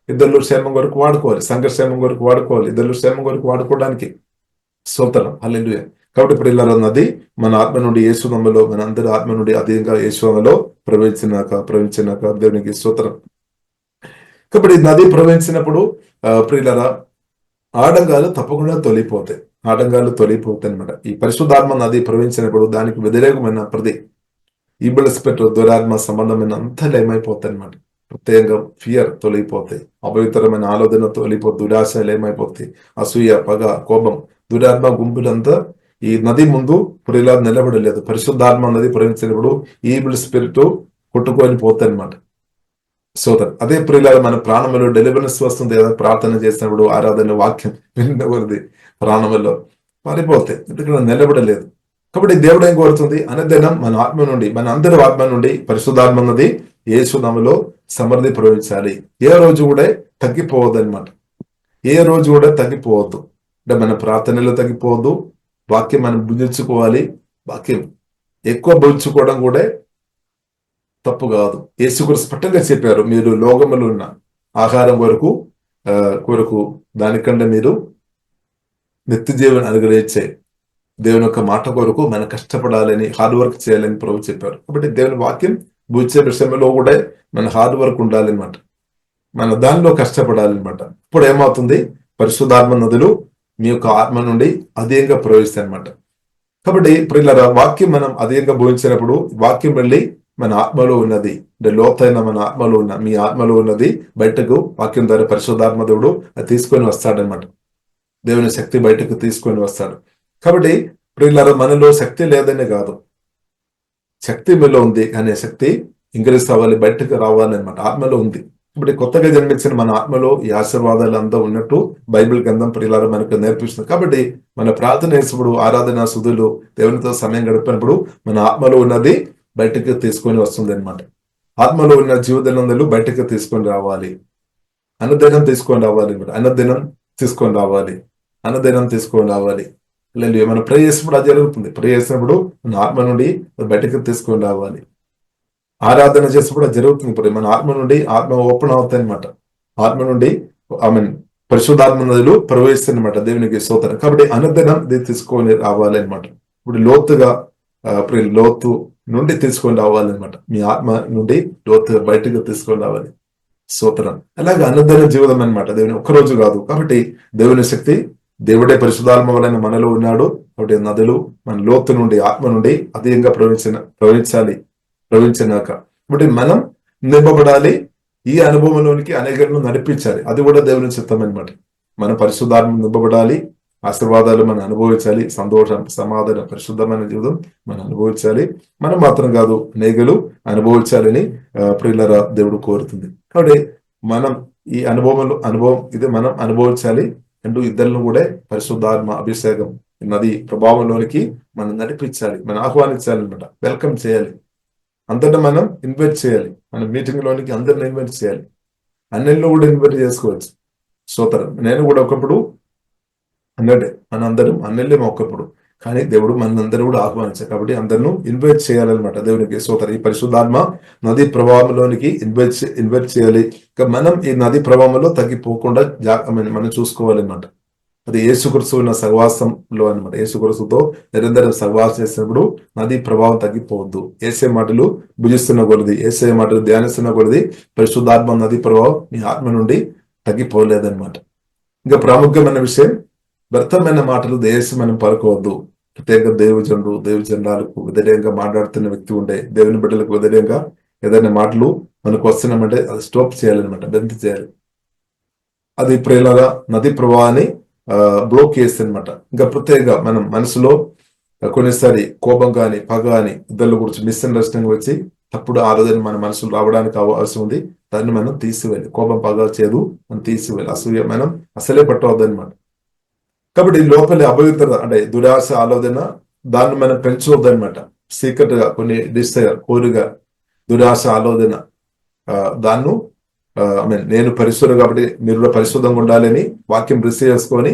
ఇద్దరు క్షేమం కొరకు వాడుకోవాలి, సంఘక్షేమం కొరకు వాడుకోవాలి, ఇద్దరు క్షేమం కొరకు వాడుకోవడానికి. స్తోత్రం, హల్లెలూయా. కాబట్టి ప్రియులారా నది మన ఆత్మ నుండి యేసునామములో, మన అందరి ఆత్మ నుండి అధికంగా యేసునామములో ప్రవహించినాక దేవునికి స్తోత్రం. కాబట్టి నది ప్రవహించినప్పుడు ప్రియులారా ఆటంకాలు తప్పకుండా తొలిపోతాయి అనమాట. ఈ పరిశుద్ధాత్మ నది ప్రవహించినప్పుడు దానికి వ్యతిరేకమైన ప్రతి ఈబుల్ స్పిరిట్, దురాత్మ సంబంధమైన అంతా ఏమైపోతాయి అనమాట. ప్రత్యేకంగా ఫియర్ తొలగిపోతాయి, అపవిత్రమైన ఆలోచన తొలగిపోతే, దురాశలు ఏమైపోతాయి, అసూయ, పగ, కోపం, దురాత్మ గుంపులంతా ఈ నది ముందు ప్రియులారా నిలబడలేదు. పరిశుద్ధాత్మ నది ప్రవహించినప్పుడు ఈవిల్ స్పిరిట్ కొట్టుకొని పోతాయి అనమాట. సోదరు అదే ప్రియులారా మన ప్రాణంలో డెలివరెన్స్ వస్తుంది కదా, ప్రార్థన చేసినప్పుడు, ఆరాధన, వాక్యం విన్నవరిది ప్రాణంలో పారిపోతాయి, ఎందుకంటే నిలబడలేదు. కాబట్టి దేవుడు ఏం కోరుతుంది, అనుదినం మన ఆత్మ నుండి, మన అందరి ఆత్మ నుండి పరిశుద్ధాత్మ అన్నది యేసునామములో సమృద్ధి ప్రవహించాలి. ఏ రోజు కూడా తగ్గిపోవద్దు అనమాట. ఏ రోజు కూడా తగ్గిపోవద్దు. అంటే మన ప్రార్థనలో తగ్గిపోవద్దు, వాక్యం మనం భుజించుకోవాలి. వాక్యం ఎక్కువ భుజించుకోవడం కూడా తప్పు కాదు. యేసు కూడా స్పష్టంగా చెప్పారు, మీరు లోకములో ఉన్న ఆహారం కొరకు దానికంటే మీరు నిత్య జీవనం అనుగ్రహించే దేవుని యొక్క మాట కొరకు మనం కష్టపడాలని, హార్డ్ వర్క్ చేయాలని ప్రభు చెప్పారు. కాబట్టి దేవుని వాక్యం భూచే విషయంలో కూడా మన హార్డ్ వర్క్ ఉండాలన్నమాట, మన దానిలో కష్టపడాలన్నమాట. ఇప్పుడు ఏమవుతుంది, పరిశుద్ధాత్మ నదులు మీ యొక్క ఆత్మ నుండి అధికంగా ప్రవహిస్తాయి అనమాట. కాబట్టి ప్రియులారా వాక్యం మనం అధికంగా భోజించినప్పుడు వాక్యం వెళ్ళి మన ఆత్మలో ఉన్నది, అంటే లోతైన మన ఆత్మలో ఉన్న, మీ ఆత్మలో ఉన్నది బయటకు వాక్యం ద్వారా పరిశుద్ధాత్మ దేవుడు అది తీసుకొని వస్తాడనమాట. దేవుని శక్తి బయటకు తీసుకొని వస్తాడు. కాబట్టి ప్రియులారా మనలో శక్తి లేదనే కాదు, శక్తి మీలో ఉంది, కానీ శక్తి ఇంక్రీజ్ అవ్వాలి, బయటకు రావాలి అనమాట. ఆత్మలో ఉంది. ఇప్పుడు కొత్తగా జన్మించిన మన ఆత్మలో ఈ ఆశీర్వాదాలు అంతా ఉన్నట్టు బైబిల్ గ్రంథం ప్రియులారా మనకు నేర్పిస్తుంది. కాబట్టి మన ప్రార్థన చేసినప్పుడు, ఆరాధన సుధులు, దేవునితో సమయం గడిపినప్పుడు మన ఆత్మలో ఉన్నది బయటకు తీసుకొని వస్తుంది అనమాట. ఆత్మలో ఉన్న జీవదనందలు బయటకు తీసుకొని రావాలి, అనుదినం తీసుకొని రావాలి, అనుదినం తీసుకొని రావాలి, అనుదినం తీసుకొని రావాలి. లేదు మనం ప్రే చేసినప్పుడు అది జరుగుతుంది. ప్రే చేసినప్పుడు మన ఆత్మ నుండి బయటకు తీసుకొని రావాలి. ఆరాధన చేసినప్పుడు అది జరుగుతుంది. ఇప్పుడు మన ఆత్మ నుండి ఆత్మ ఓపెన్ అవుతాయి అనమాట. ఆత్మ నుండి పరిశుద్ధాత్మ నదులు ప్రవేశిస్తాయి అనమాట. దేవునికి స్తోత్రం. కాబట్టి అనుదినం ఇది తీసుకొని రావాలి అనమాట. ఇప్పుడు లోతుగా లోతు నుండి తీసుకొని రావాలన్నమాట. మీ ఆత్మ నుండి లోతుగా బయటకు తీసుకొని రావాలి. స్తోత్రం. అలాగే అనుదిన జీవితం అనమాట. దేవుని ఒక్కరోజు కాదు. కాబట్టి దేవుని శక్తి, దేవుడే పరిశుద్ధాత్మ వలన మనలో ఉన్నాడు. కాబట్టి నదులు మన లోతు నుండి, ఆత్మ నుండి అధికంగా ప్రవహించినాక కాబట్టి మనం నింపబడాలి. ఈ అనుభవంలోనికి అనేకలను నడిపించాలి. అది కూడా దేవుని చిత్తం అనమాట. మన పరిశుద్ధాత్మ నింపబడాలి, ఆశీర్వాదాలు మనం అనుభవించాలి, సంతోషం, సమాధానం, పరిశుద్ధమైన జీవితం మనం అనుభవించాలి. మనం మాత్రం కాదు, అనేకలు అనుభవించాలని ప్రియులారా దేవుడు కోరుతుంది. కాబట్టి మనం ఈ అనుభవం ఇది మనం అనుభవించాలి. అంటూ ఇద్దరిని కూడా పరిశుద్ధాత్మ అభిషేకం నది ప్రభావంలోనికి మనం నడిపించాలి, మనం ఆహ్వానించాలి అనమాట. వెల్కమ్ చేయాలి, అంతటా మనం ఇన్వైట్ చేయాలి. మన మీటింగ్ లోనికి అందరిని ఇన్వైట్ చేయాలి. అన్నిళ్ళు కూడా ఇన్వైట్ చేసుకోవచ్చు. స్తోత్రం. నేను కూడా ఒకప్పుడు అన్నట్టే మనందరం అన్నెళ్ళే ఒకప్పుడు, కానీ దేవుడు మనందరూ కూడా ఆహ్వానించారు. కాబట్టి అందరిను ఇన్వైట్ చేయాలన్నమాట. దేవునికి స్తోత్రం. ఈ పరిశుద్ధాత్మ నది ప్రభావంలోనికి ఇన్వైట్ చేయాలి. ఇక మనం ఈ నది ప్రభావంలో తగ్గిపోకుండా మనం చూసుకోవాలన్నమాట. అది యేసుక్రీస్తు ఉన్న సహవాసంలో అనమాట. యేసుక్రీస్తుతో నిరంతరం సహవాసం చేసినప్పుడు నది ప్రభావం తగ్గిపోవద్దు. ఏసే మాటలు భుజిస్తున్న కొలది, ఏసే మాటలు ధ్యానిస్తున్న కొలది పరిశుద్ధాత్మ నది ప్రభావం మీ ఆత్మ నుండి తగ్గిపోలేదన్నమాట. ఇంకా ప్రాముఖ్యమైన విషయం, వ్యర్థమైన మాటలు దయచేసి మనం పలుకోవద్దు. ప్రత్యేక దేవజనులకు వ్యతిరేకంగా మాట్లాడుతున్న వ్యక్తి ఉంటే, దేవుని బిడ్డలకు వ్యతిరేకంగా ఏదైనా మాటలు మనకు వస్తున్నామంటే అది స్టాప్ చేయాలన్నమాట, బంద్ చేయాలి. అది ప్రేలాగా నది ప్రవాహాన్ని బ్లోక్ చేస్తుంది అనమాట. ఇంకా ప్రత్యేకంగా మనం మనసులో కొన్నిసారి కోపం కానీ, పగ కానీ, ఇద్దరు గురించి మిస్అండర్స్టాండింగ్ వచ్చి తప్పుడు ఆలోచన మన మనసులో రావడానికి అవకాశం ఉంది. దాన్ని మనం తీసివేయాలి. కోపం, పగ, చేదు మనం తీసివేయాలి. అసూయ మనం అసలే పట్టవద్దు అనమాట. కాబట్టి లోపలి అపవిత్రత అంటే దురాశ ఆలోచన, దాన్ని మనం పెంచవద్దు అనమాట. సీక్రెట్ గా కొన్ని డిసైర్, కోరిక, దురాశ ఆలోచన, దాన్ని నేను పరిశుద్ధం కాబట్టి మీరు కూడా పరిశుద్ధంగా ఉండాలని వాక్యం రిసీవ్ చేసుకొని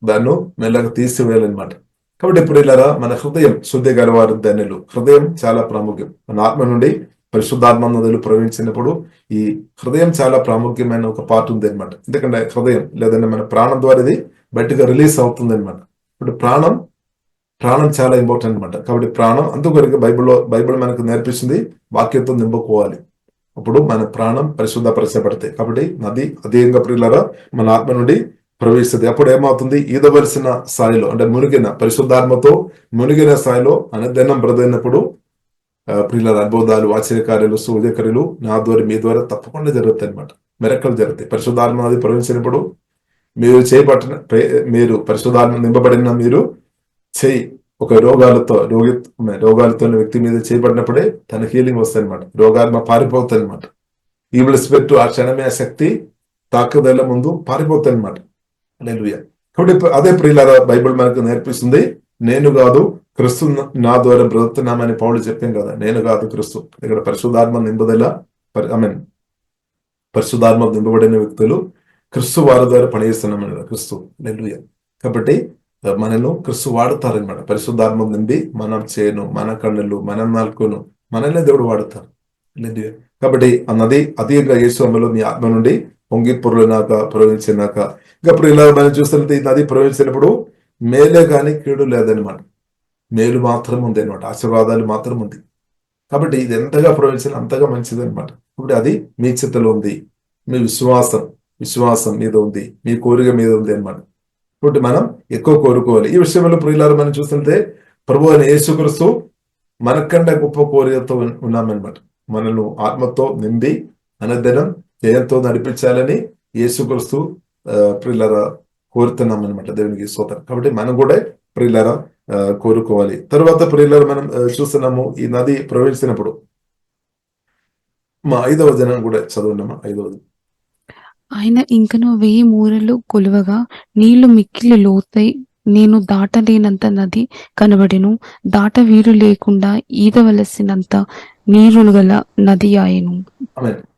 దాన్ని మెల్లగా తీసివేయాలన్నమాట. కాబట్టి ఇప్పుడు ఇలా మన హృదయం శుద్ధి గలవారు ధన్యులు. హృదయం చాలా ప్రాముఖ్యం. మన ఆత్మ నుండి పరిశుద్ధాత్మ నదులు ప్రవహించినప్పుడు ఈ హృదయం చాలా ప్రాముఖ్యమైన ఒక పార్ట్ ఉంది అనమాట. ఎందుకంటే హృదయం లేదంటే మన ప్రాణం ద్వారా ఇది బయటగా రిలీజ్ అవుతుంది అనమాట. ఇప్పుడు ప్రాణం చాలా ఇంపార్టెంట్ అనమాట. కాబట్టి ప్రాణం అందుకొరకు బైబిల్ మనకు నేర్పిస్తుంది, వాక్యంతో నింపుకోవాలి. అప్పుడు మన ప్రాణం పరిశుద్ధపరచబడతాయి. కాబట్టి నది అధికంగా ప్రియులారా మన ఆత్మ నుండి ప్రవేశిస్తుంది. అప్పుడు ఏమవుతుంది, ఈదవలసిన స్థాయిలో అంటే మునిగిన పరిశుద్ధాత్మతో మునిగిన స్థాయిలో అనుదినం బ్రదైనప్పుడు ప్రియుల అద్భుతాలు, ఆశ్చర్యకార్యాలు, సూర్యకర్యలు నా ద్వారా మీ ద్వారా తప్పకుండా జరుగుతాయి అనమాట. మెరకలు జరుగుతాయి. పరిశుద్ధాత్మ అది ప్రవహించినప్పుడు మీరు పరిశుద్ధాత్మ నింపబడిన మీరు చేయి ఒక రోగాలతో వ్యక్తి మీద చేయబడినప్పుడే తన హీలింగ్ వస్తాయి అనమాట. రోగాత్మ పారిపోతుంది అనమాట. ఈవిడ స్పిరిట్ ఆ క్షణమే ఆ శక్తి తాకుదల ముందు పారిపోతుంది అనమాట. హల్లెలూయా. కాబట్టి అదే ప్రియులారా బైబిల్ మనకు నేర్పిస్తుంది, నేను కాదు క్రీస్తు నా ద్వారా బ్రతుకుతున్నామని పౌలు చెప్పాం కదా. నేను కాదు క్రీస్తు. ఇక్కడ పరిశుద్ధాత్మ నింపుదల పరిశుద్ధాత్మ నింపబడిన వ్యక్తులు క్రీస్తు వారి ద్వారా పనిచేస్తున్నామని క్రీస్తు. హల్లెలూయా. కాబట్టి మనను క్రీస్తు వాడుతారనమాట. పరిశుద్ధాత్మ నింపి మనం చేయను, మన కన్నులు, మన నాలుకను మనల్ని దేవుడు వాడుతారు. హల్లెలూయా. కాబట్టి ఆ నది అధికంగా యేసు అమ్మలో మీ ఆత్మ నుండి పొంగి పొర్లినాక ప్రవహించినాక, ఇప్పుడు ఇలా మనం చూస్తున్నట్టు ఈ నది ప్రవహించినప్పుడు మేలే కానీ కీడు లేదనమాట. మేలు మాత్రం ఉంది అనమాట, ఆశీర్వాదాలు మాత్రం ఉంది. కాబట్టి ఇది ఎంతగా ప్రవహించిన అంతగా మంచిది అనమాట. ఇప్పుడు అది మీ చేతిలో ఉంది, మీ విశ్వాసం మీద ఉంది, మీ కోరిక మీద ఉంది అనమాట. కాబట్టి మనం ఎక్కువ కోరుకోవాలి. ఈ విషయంలో ప్రియులారా మనం చూస్తుంటే ప్రభు అయిన యేసుక్రీస్తు మనకంటే గొప్ప కోరికతో ఉన్నామన్నమాట. మనల్ని ఆత్మతో నిండి అనుదినం జయంతో నడిపించాలని యేసుక్రీస్తు ప్రియులారా కోరుతున్నాం అనమాట. దేవునికి స్తోత్రం. కాబట్టి మనం కూడా ప్రియులారా కోరుకోవాలి. తర్వాత ప్రియులారా మనం చూస్తున్నాము ఈ నది ప్రవహించినప్పుడు మా 5వ వచనం కూడా చదువున్నామా. 5వ వచనం, ఆయన ఇంకను 1000 మూరలు కొలువగా నీళ్లు మిక్కిలి లోతై నేను దాటలేనంత నది కనబడెను. దాట వీలు లేకుండా ఈదవలసినంత నీరులు గల నది ఆయను.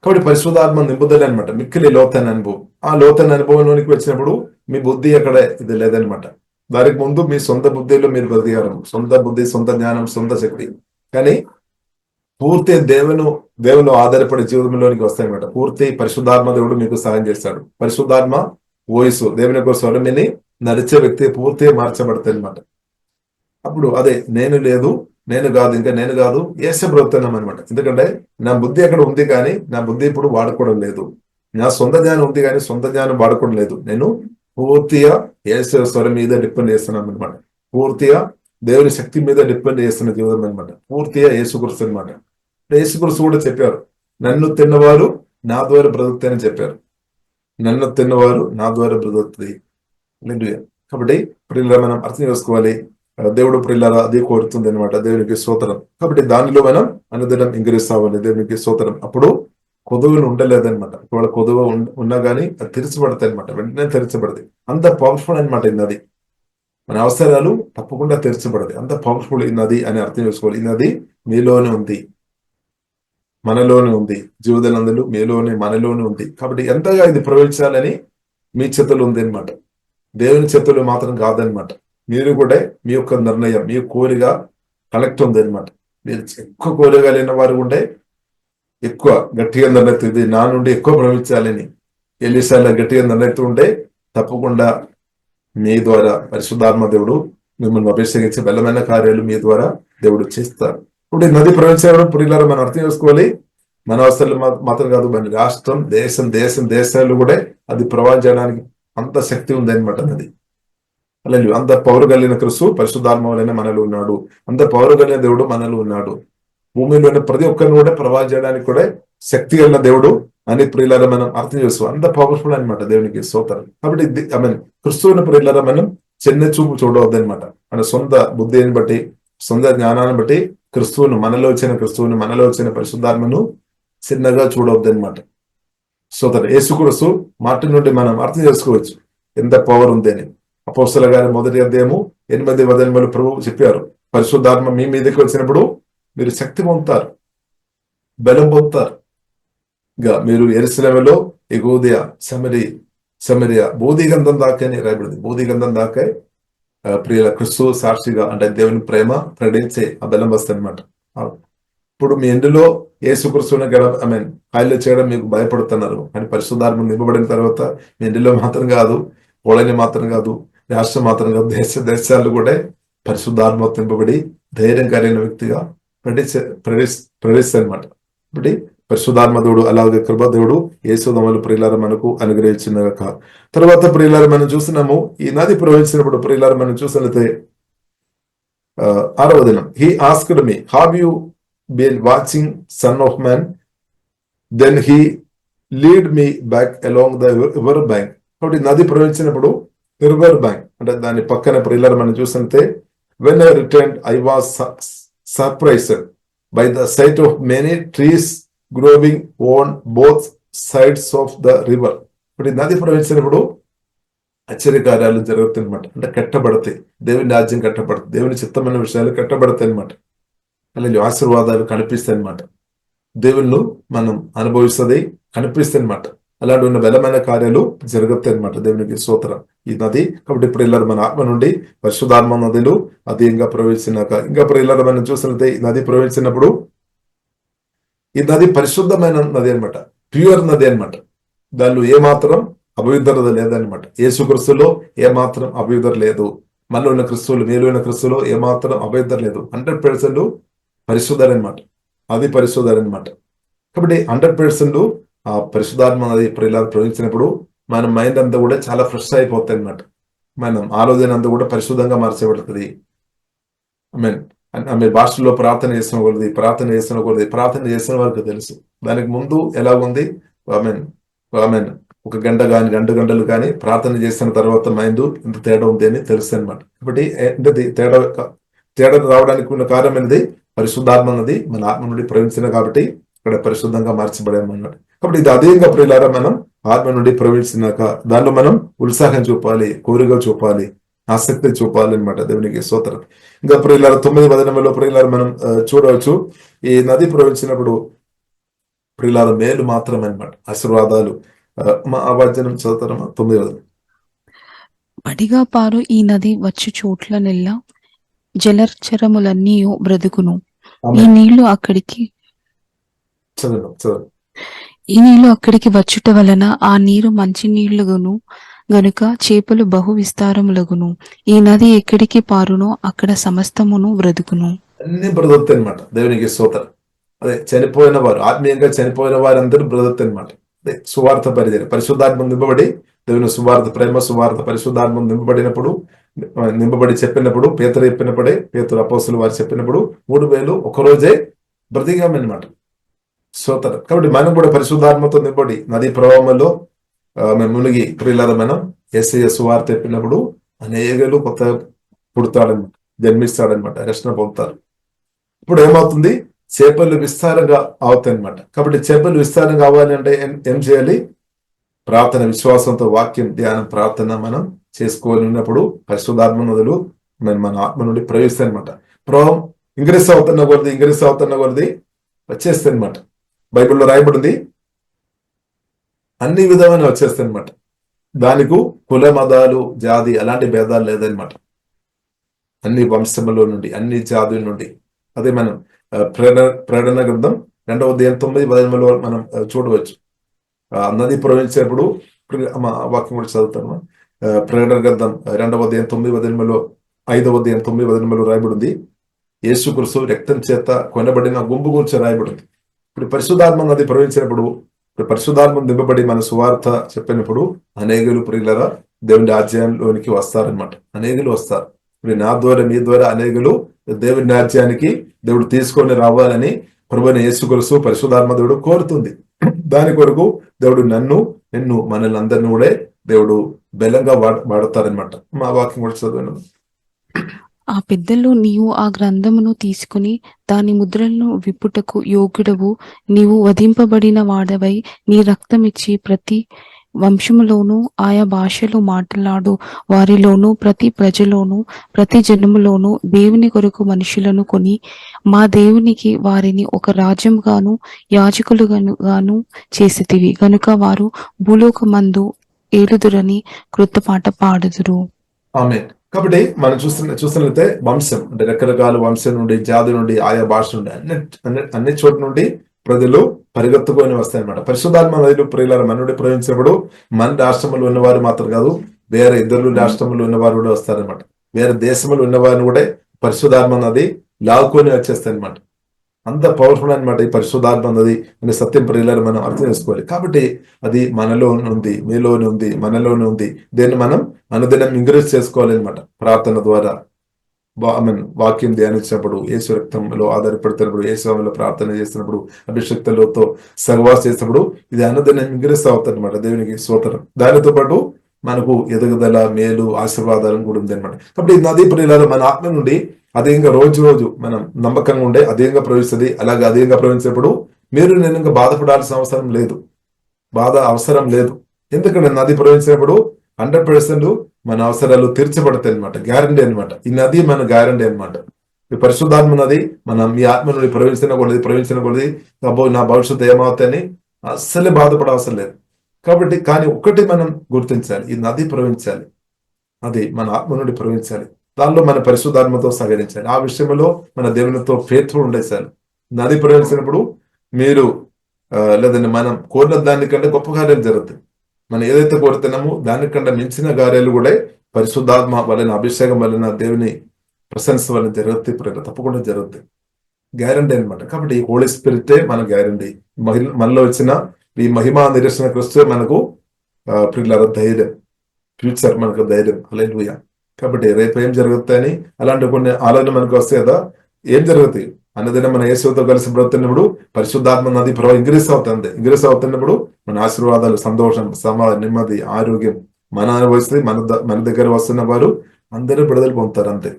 కాబట్టి పరిశుద్ధాత్మ నింపుదల అనమాట. మిక్కిలి లోతైన అనుభవం. ఆ లోతైన అనుభవంలోనికి వచ్చినప్పుడు మీ బుద్ధి అక్కడ ఇది లేదనమాట. దానికి ముందు మీ సొంత బుద్ధిలో మీరు బ్రతికారు. సొంత బుద్ధి, సొంత జ్ఞానం, సొంత శక్తి. కానీ పూర్తి దేవుని ఆధారపడే జీవితంలోనికి వస్తాయన్నమాట. పూర్తి పరిశుద్ధాత్మ దేవుడు మీకు సహాయం చేస్తాడు. పరిశుద్ధాత్మ వయసు దేవుని యొక్క స్వరమిని నడిచే వ్యక్తి పూర్తిగా మార్చబడతాయి అనమాట. అప్పుడు అదే నేను కాదు ఏసే బ్రతుకుతున్నాం అనమాట. ఎందుకంటే నా బుద్ధి అక్కడ ఉంది కానీ నా బుద్ధి ఇప్పుడు వాడుకోవడం లేదు. నా సొంత జ్ఞానం ఉంది కానీ సొంత జ్ఞానం వాడుకోవడం లేదు. నేను పూర్తిగా ఏసే స్వరం మీద డిపెండ్ చేస్తున్నాను అనమాట. పూర్తిగా దేవుని శక్తి మీద డిపెండ్ చేస్తున్న జీవితం అనమాట. పూర్తిగా యేసుక్రీస్తు అనమాట. యేసుక్రీస్తు కూడా చెప్పారు, నన్ను తిన్నవారు నా ద్వారా బ్రతుకుతాయని చెప్పారు. నన్ను తిన్నవారు నా ద్వారా బ్రతుకుతుంది. కాబట్టి ప్రియులారా మనం అర్థం చేసుకోవాలి, దేవుడు ప్రియులారా అది కోరుతుంది అనమాట. దేవునికి స్తోత్రం. కాబట్టి దానిలో మనం అనుదినం ఇంకరిస్తామని దేవునికి స్తోత్రం. అప్పుడు కొదువులు ఉండలేదనమాట. ఒకవేళ కొదువు ఉన్నా కానీ అది తెరిచబడతాయి అనమాట. వెంటనే తెరిచబడతాయి. అంత పవర్ఫుల్ అనమాట ఈ నది. మన అవసరాలు తప్పకుండా తెరిచబడతాయి. అంత పవర్ఫుల్ ఈ నది అని అర్థం చేసుకోవాలి. ఈ నది మీలోనే ఉంది, మనలోనే ఉంది. జీవదనందులు మీలోనే మనలోనే ఉంది. కాబట్టి ఎంతగా ఇది ప్రవేశించాలని మీ చేతులు ఉంది అనమాట. దేవుని చేతులు మాత్రం కాదనమాట. మీరు కూడా మీ యొక్క నిర్ణయం, మీ కోరిక కలెక్ట్ ఉంది అనమాట. మీరు ఎక్కువ కోరిక లేని వారు ఉంటే ఎక్కువ గట్టిగా నిర్ణయితూ ఇది నా నుండి ఎక్కువ ప్రవహించాలని ఎన్నిసార్లు గట్టిగా నిర్ణయితూ ఉంటే తప్పకుండా మీ ద్వారా పరిశుద్ధాత్మ దేవుడు మిమ్మల్ని అభిషేకించి బలమైన కార్యాలు మీ ద్వారా దేవుడు చేస్తారు. ఇప్పుడు నది ప్రవహించేవాడు ప్రియులారా మనం అర్థం చేసుకోవాలి. మన అవసరాలు మాత్రం కాదు, మన రాష్ట్రం, దేశాలు కూడా అది ప్రవహించడానికి అంత శక్తి ఉంది అనమాట నది. అలాగే అంత పౌరు కలిగిన క్రీస్తు పరిశుద్ధాత్మ వలన మనలో ఉన్నాడు. అంత పౌరు కలిగిన దేవుడు మనలో ఉన్నాడు. భూమిలోని ప్రతి ఒక్కరిని కూడా ప్రవహించడానికి కూడా శక్తి కలిగిన దేవుడు అని ప్రియులారా మనం అర్థం చేసుకో. అంత పవర్ఫుల్ అనమాట దేవునికి స్తోత్రం. కాబట్టి క్రిస్తువుని ప్రియులారా మనం చిన్న చూపు చూడవద్దు అనమాట. మన సొంత బుద్ధిని బట్టి, సొంత జ్ఞానాన్ని బట్టి మనలో వచ్చిన పరిశుద్ధాత్మను చిన్నగా చూడవద్దు అనమాట. స్తోత్రం. యేసుక్రీస్తు మాట నుండి మనం అర్థం చేసుకోవచ్చు ఎంత పవర్ ఉంది అని. అపోస్తలుల గారి 1వ అధ్యాయము 8వ వచనంలో ప్రభువు చెప్పారు, పరిశుద్ధాత్మ మీ మీదకి వచ్చినప్పుడు మీరు శక్తి పొందుతారు, బలం పొందుతారు. మీరు యెరూషలేములో, యూదయ, సమరియా బోధిగంధం దాకానే రాయబడింది. బోధిగంధం దాకా ప్రియుల క్రీస్తు సాక్షిగా అంటే దేవుని ప్రేమ ప్రకటించే ఆ బలం వస్తుంది అనమాట. ఇప్పుడు మీ ఇందులో యేసుక్రీస్తుని కాయలు చేయడం మీకు భయపడుతున్నారు. కానీ పరిశుద్ధాత్మ నింపబడిన తర్వాత మీ ఇందులో మాత్రం కాదు, కోళని మాత్రం కాదు, రాష్ట్రం మాత్రం కాదు, దేశాలు కూడా పరిశుద్ధాత్మ నింపబడి ధైర్యం కలిగిన వ్యక్తిగా ప్రవేశిస్తాయి అనమాట. కాబట్టి పరిశుద్ధాత్మ దేవుడు అలాగే కృపాదేవుడు యేసునామములో ప్రియులారా మనకు అనుగ్రహించిన తర్వాత ప్రియులారా మనం చూస్తున్నాము ఈ నది ప్రవహించినప్పుడు ప్రియులారా మనం చూసినట్లయితే 6వ దినం he asked me have you been watching Son of Man, then he lead me back along the river bank. కాబట్టి నది ప్రవహించినప్పుడు రివర్ బ్యాంక్ అంటే దాని పక్కన ప్రియులారా మనం చూస్తుంటే when I returned I was surprised by the sight of many trees growing on both sides of the river. ఇప్పుడు నది ప్రవహించినప్పుడు ఆశ్చర్యకార్యాలు జరుగుతాయి అనమాట. అంటే కట్టబడతాయి, దేవుని రాజ్యం కట్టబడుతుంది, దేవుని చిత్తమైన విషయాలు కట్టబడతాయి అనమాట. అలాగే ఆశీర్వాదాలు కనిపిస్తాయి అనమాట. దేవుళ్ళు మనం అనుభవిస్తుంది కనిపిస్తాయి అనమాట. అలాంటి ఉన్న బలమైన కార్యాలు జరుగుతాయి అనమాట. దేవునికి స్తోత్రం. ఈ నది కాబట్టి ఇప్పుడు ఇల్లరు మన ఆత్మ నుండి పరిశుద్ధాత్మ నదులు అది ఇంకా ప్రవేశించినాక ఇంకా ఇల్లరు మనం చూసినట్లయితే ఈ నది ప్రవేశించినప్పుడు ఈ నది పరిశుద్ధమైన నది అనమాట, ప్యూర్ నది అనమాట. దానిలో ఏమాత్రం అపవిత్రత లేదనమాట. యేసుక్రీస్తులో ఏమాత్రం అపవిత్రత లేదు. మనలో ఉన్న క్రిస్తువులు మీలో ఉన్న క్రిస్తులో ఏమాత్రం అపవిత్రత లేదు. 100% పరిశుద్ధరనమాట. అది పరిశుద్ధరనమాట. కాబట్టి 100% ఆ పరిశుద్ధాత్మ నది ప్రియులారా ప్రవహించినప్పుడు మన మైండ్ అంతా కూడా చాలా ఫ్రెష్ అయిపోతుంది అనమాట. మనం ఆలోచన అంతా కూడా పరిశుద్ధంగా మార్చబడుతుంది. ఆమె భాషలో ప్రార్థన చేసిన వారికి తెలుసు. దానికి ముందు ఎలాగుంది, ఒక గంట కానీ 2 గంటలు కానీ ప్రార్థన చేసిన తర్వాత మైండ్ ఇంత తేడా ఉంది అని తెలుసు అనమాట. కాబట్టి తేడా రావడానికి ఉన్న కారణం అనేది పరిశుద్ధాత్మ నది మన ఆత్మ నుండి ప్రవహించిన కాబట్టి ఇక్కడ పరిశుద్ధంగా మార్చబడామన్నమాట. కాబట్టి ఇది అదేంగా ప్రియులారా మనం ఆత్మ నుండి ప్రవహించినాక దానిలో మనం ఉత్సాహం చూపాలి, కోరిక చూపాలి, ఆసక్తి చూపాలి అనమాట. దేవునికి స్తోత్రం. ఇంకా ప్రియులారా 9వ వచనంలో ప్రియులారా మనం చూడవచ్చు, ఈ నది ప్రవహించినప్పుడు ప్రియులారా మేలు మాత్రమే అనమాట, ఆశీర్వాదాలు. మా వచనం చదువుతారమ్మా 9వ వచనం. పడిగా పారు ఈ నది వచ్చు చోట్లనెల్లా జలచరములన్నీ బ్రతుకును. ఈ నీళ్లు అక్కడికి వచ్చుట వలన ఆ నీరు మంచి నీళ్లుగును గనుక చేపలు బహు విస్తారములగును. ఈ నది ఎక్కడికి పారునో అక్కడ సమస్తమును బ్రతుకును. అన్ని బ్రతుకుతాయి అనమాట. దేవునికి స్తోత్రం. అదే చనిపోయిన వారు, ఆత్మీయంగా చనిపోయిన వారందరూ బ్రతుకుతాయి అనమాట. అదే సువార్త పరిచయం, పరిశుద్ధాత్మ నింపబడి దేవుని సువార్త, ప్రేమ సువార్త, పరిశుద్ధాత్మ నింపబడి చెప్పినప్పుడు పేతురు చెప్పినప్పుడే, పేతురు అపోస్తులు వారు చెప్పినప్పుడు 3000 ఒకరోజే బ్రతికామన్నమాట. స్తోత్రం. కాబట్టి మనం కూడా పరిశుద్ధాత్మతో నింపబడి నదీ ప్రవాహంలో మునిగి ప్రియులారా మనం యేసయ్య సువార్త చెప్పినప్పుడు అనేకలు కొత్త పుడతాడనమాట, జన్మిస్తాడనమాట, రక్షణ పొందుతారు. ఇప్పుడు ఏమవుతుంది, చేపలు విస్తారంగా అవుతాయి అనమాట. కాబట్టి చేపలు విస్తారంగా అవ్వాలి అంటే ఏం చేయాలి, ప్రార్థన, విశ్వాసంతో వాక్యం, ధ్యానం, ప్రార్థన మనం చేసుకోవాలి. ఉన్నప్పుడు పరిశుద్ధాత్మ నదులు మన ఆత్మ నుండి ప్రవేశిస్తాయి అనమాట. ప్రవాహం ఇంక్రీస్ అవుతున్న కొద్ది వచ్చేస్తాయి అనమాట. బైబిల్లో రాయబడింది అన్ని విధమైన వచ్చేస్తాయి అనమాట. దానికి కుల, మతాలు, జాతి అలాంటి భేదాలు లేదనమాట. అన్ని వంశముల నుండి, అన్ని జాతుల నుండి. అదే మనం ప్రేరణ గ్రంథం 2వ అధ్యాయం 9-10 మనం చూడవచ్చు. నది ప్రవహించేటప్పుడు వాక్యం కూడా చదువుతాను. ప్రేరణ గ్రంథం 2వ అధ్యాయం 9-10, 5వ అధ్యాయం 9-10 రాయబడింది. యేసుక్రీస్తు రక్తం చేత కొనబడిన గుంపు గురించి రాయబడింది. ఇప్పుడు పరిశుద్ధాత్మ నది ప్రవహించినప్పుడు, పరిశుద్ధాత్మ దింపబడి మన సువార్త చెప్పినప్పుడు అనేకులు ప్రియులారా దేవుని రాజ్యంలోనికి వస్తారనమాట. అనేకులు వస్తారు. ఇప్పుడు నా ద్వారా, మీ ద్వారా అనేకులు దేవుని రాజ్యానికి దేవుడు తీసుకొని రావాలని ప్రభువైన యేసుక్రీస్తు పరిశుద్ధాత్మ దేవుడు కోరుతుంది. దాని కొరకు దేవుడు నిన్ను మనల్ని అందరినీ కూడా దేవుడు బలంగా వాడతారనమాట. మా వాక్యం కూడా చదివాను. ఆ పెద్దలు నీవు ఆ గ్రంథమును తీసుకుని దాని ముద్రలను విప్పుటకు యోగ్యుడవు, నీవు వధింపబడిన వాడవై నీ రక్తమిచ్చి ప్రతి వంశములోను ఆయా భాషలు మాట్లాడు వారిలోను ప్రతి ప్రజలోను ప్రతి జనములోను దేవుని కొరకు మనుషులను కొని మా దేవునికి వారిని ఒక రాజ్యముగాను యాజకులుగాను చేసితివి గనుక వారు భూలోకమందు ఏలుదురని కృత పాట పాడుదురు. ఆమేన్. కాబట్టి మనం చూస్తున్నట్లయితే వంశం అంటే రకరకాల వంశం నుండి, జాతి నుండి, ఆయా భాష నుండి, అన్ని చోట్ల నుండి ప్రజలు పరిగెత్తుకొని వస్తాయన్నమాట. పరిశుద్ధాత్మ నదులు ప్రియులారా మన నుండి ప్రవహించినప్పుడు మన రాష్ట్రంలో ఉన్నవారు మాత్రం కాదు, వేరే ఇద్దరు రాష్ట్రంలో ఉన్నవారు కూడా వస్తారనమాట. వేరే దేశంలో ఉన్నవారిని కూడా పరిశుద్ధాత్మ నది లాగుకొని వచ్చేస్తాయి అనమాట. అంత పవర్ఫుల్ అనమాట ఈ పరిశుద్ధాత్మ నది అనే సత్యం ప్రియులారా మనం అర్థం చేసుకోవాలి. కాబట్టి అది మనలోనే ఉంది, మీలోనే ఉంది, మనలోనే ఉంది. దీన్ని మనం అనుదినం ఇంక్రీజ్ చేసుకోవాలి అనమాట. ప్రార్థన ద్వారా, వాక్యం ధ్యానించినప్పుడు, యేసు రక్తంలో ఆధారపడుతున్నప్పుడు, యేసులో ప్రార్థన చేస్తున్నప్పుడు, అభిషక్తులతో సహవాసం చేసినప్పుడు ఇది అన్నదాన్ని ఇంగ్రెస్ అవుతుంది అనమాట. దేవునికి స్తోత్రం. దానితో పాటు మనకు ఎదుగుదల, మేలు, ఆశీర్వాదాలను కూడా ఉంది అనమాట. కాబట్టి ఈ నదీ ప్రియులారా మన ఆత్మ నుండి అదేంగా రోజు మనం నమ్మకంగా ఉండే అదేంగా ప్రవహిస్తుంది. అలాగే అదేంగా ప్రవహించినప్పుడు మీరు నేను ఇంకా బాధపడాల్సిన అవసరం లేదు, బాధ అవసరం లేదు. ఎందుకంటే నది ప్రవహించినప్పుడు 100% మన అవసరాలు తీర్చబడతాయి అనమాట. గ్యారంటీ అనమాట. ఈ నది మన గ్యారంటీ అనమాట. ఈ పరిశుద్ధాత్మ నది మీ ఆత్మ నుండి ప్రవహించిన కొలది అబ్బో నా భవిష్యత్తు ఏమవుతాయని అస్సలే బాధపడే అవసరం లేదు. కాబట్టి కానీ ఒకటి మనం గుర్తించాలి, ఈ నది ప్రవహించాలి, అది మన ఆత్మ నుండి ప్రవహించాలి. దానిలో మన పరిశుద్ధాత్మతో సహకరించాలి. ఆ విషయంలో మన దేవునితో ఫెయిత్ఫుల్ ఉండేసాలి. నది ప్రవహించినప్పుడు మీరు లేదంటే మనం కోరిన దానికంటే గొప్ప కార్యాలు జరుగుతాయి. మనం ఏదైతే కోరుతున్నామో దానికంటే మించిన కార్యాలు కూడా పరిశుద్ధాత్మ వలన, అభిషేకం వలన, దేవుని ప్రశంస వలన జరుగుతాయి. తప్పకుండా జరుగుతాయి. గ్యారంటీ అనమాట. కాబట్టి ఈ హోలీ స్పిరిటే మన గ్యారంటీ. మనలో వచ్చిన ఈ మహిమా నిరసన క్రిస్తు మనకు ప్రియులారా ధైర్యం, ఫ్యూచర్ మనకు ధైర్యం. హల్లెలూయా. కాబట్టి రేపు ఏం జరుగుతాయని అలాంటి కొన్ని ఆలోచన మనకు వస్తాయి కదా. ఏం జరుగుతాయి అన్నదిన మన యేసుతో కలిసి బ్రతున్నప్పుడు పరిశుద్ధాత్మ నది ప్రవాహం ఇంగ్రీస్ అవుతున్నప్పుడు మన ఆశీర్వాదాలు, సంతోషం, సమాధానం, నెమ్మది, ఆరోగ్యం మన అనుభవిస్తే మన దగ్గర వస్తున్న వారు అందరూ విడుదల పొందుతారు. అంతే.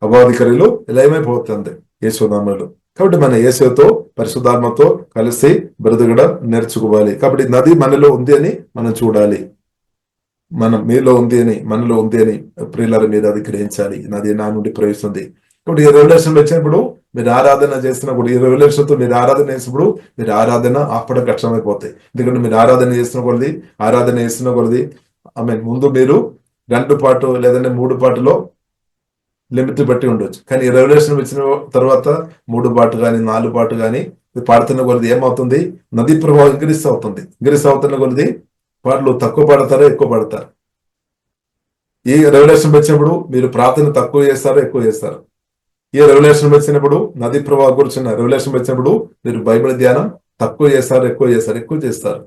అబాధికారులు లయమైపోతుంది యేసునామములో. కాబట్టి మన యేసుతో పరిశుద్ధాత్మతో కలిసి బ్రతకడం నేర్చుకోవాలి. కాబట్టి నది మనలో ఉంది అని మనం చూడాలి. మనం మీలో ఉంది అని, మనలో ఉంది అని ప్రియుల మీద అది గ్రహించాలి. నది నా నుండి ప్రవేశిస్తుంది. కాబట్టి ఈ రెవల్యూషన్ వచ్చినప్పుడు మీరు ఆరాధన చేస్తున్నప్పుడు, ఈ రెవల్యూషన్ తో మీరు ఆరాధన చేసినప్పుడు మీరు ఆరాధన ఆపడం కష్టమైపోతాయి. ఎందుకంటే మీరు ఆరాధన చేస్తున్న కొలది ముందు మీరు 2 పాటు లేదంటే 3 పాటలో లిమిట్ బట్టి ఉండొచ్చు. కానీ ఈ రెవల్యూషన్ వచ్చిన తర్వాత 3 పాటు కానీ 4 పాటు కానీ పాడుతున్న కొలది ఏమవుతుంది, నదీ ప్రభావం ఇంక్రీస్ అవుతున్న కొలది వాళ్ళు తక్కువ పాడతారో ఎక్కువ పాడతారు. ఈ రెవల్యూషన్ వచ్చినప్పుడు మీరు ప్రార్థన తక్కువ చేస్తారో ఎక్కువ చేస్తారు. ఈ రెవల్యూషన్ వచ్చినప్పుడు నదీ ప్రభావం కూర్చున్న రెవల్యూషన్ వచ్చినప్పుడు మీరు బైబిల్ ధ్యానం తక్కువ చేస్తారు, ఎక్కువ చేస్తారు.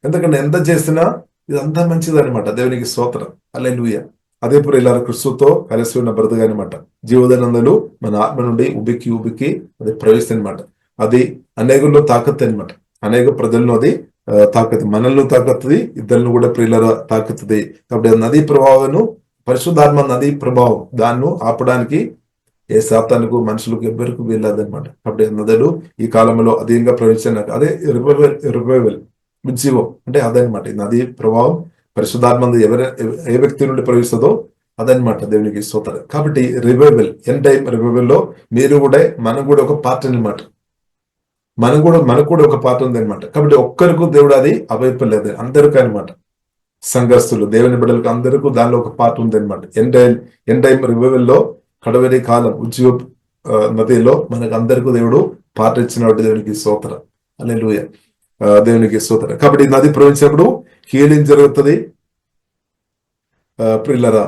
ఎందుకంటే ఎంత చేసినా ఇదంతా మంచిది అనమాట. దేవునికి స్తోత్రం. హల్లెలూయా. అదే ప్రియులారా క్రిస్తుతో కలిసి ఉన్న బ్రతుకు అనమాట. జీవోదనందలు మన ఆత్మ నుండి ఉబికి అది ప్రవేశిస్తుంది అనమాట. అది అనేకుల్లో తాకత్తు అనమాట. అనేక ప్రజలను అది తాకత్తు, మనల్ని తాకత్తుది, ఇద్దరిని కూడా ప్రియుల తాకత్తుది. కాబట్టి నదీ ప్రభావం, పరిశుద్ధాత్మ నదీ ప్రభావం దాన్ని ఆపడానికి ఏ శాతానికి మనుషులకు ఎవ్వరికి వీల్లేదనమాట. కాబట్టి నదులు ఈ కాలంలో అధికంగా ప్రవేశించాక అదే రివైవల్ ఉజ్జీవం అంటే అదనమాట. ఈ నదీ ప్రభావం పరిశుద్ధాత్మ ఏ వ్యక్తి నుండి ప్రవేశిస్తుందో అదనమాట. దేవునికి స్తోత్రం. కాబట్టి రివైవల్, ఎన్ టైం రివైవల్ లో మీరు కూడా మనం కూడా ఒక పార్ట్ అనమాట. మనకు కూడా ఒక పార్ట్ ఉంది అనమాట. కాబట్టి ఒక్కరికి దేవుడు అది అభయపడలేదు, అందరికీ అనమాట. సంఘస్థులు, దేవుని బిడ్డలకు అందరికీ దానిలో ఒక పార్ట్ ఉంది అనమాట. ఎన్ టైం రివైవల్ లో కడవరి కాలం ఉజ్జీవ నదిలో మనకు అందరికీ దేవుడు పాట ఇచ్చినట్టు దేవునికి స్తోత్రం. హల్లెలూయా. దేవునికి స్తోత్రం. కాబట్టి నది ప్రవహించినప్పుడు హీలింగ్ జరుగుతుంది. ప్రియులరా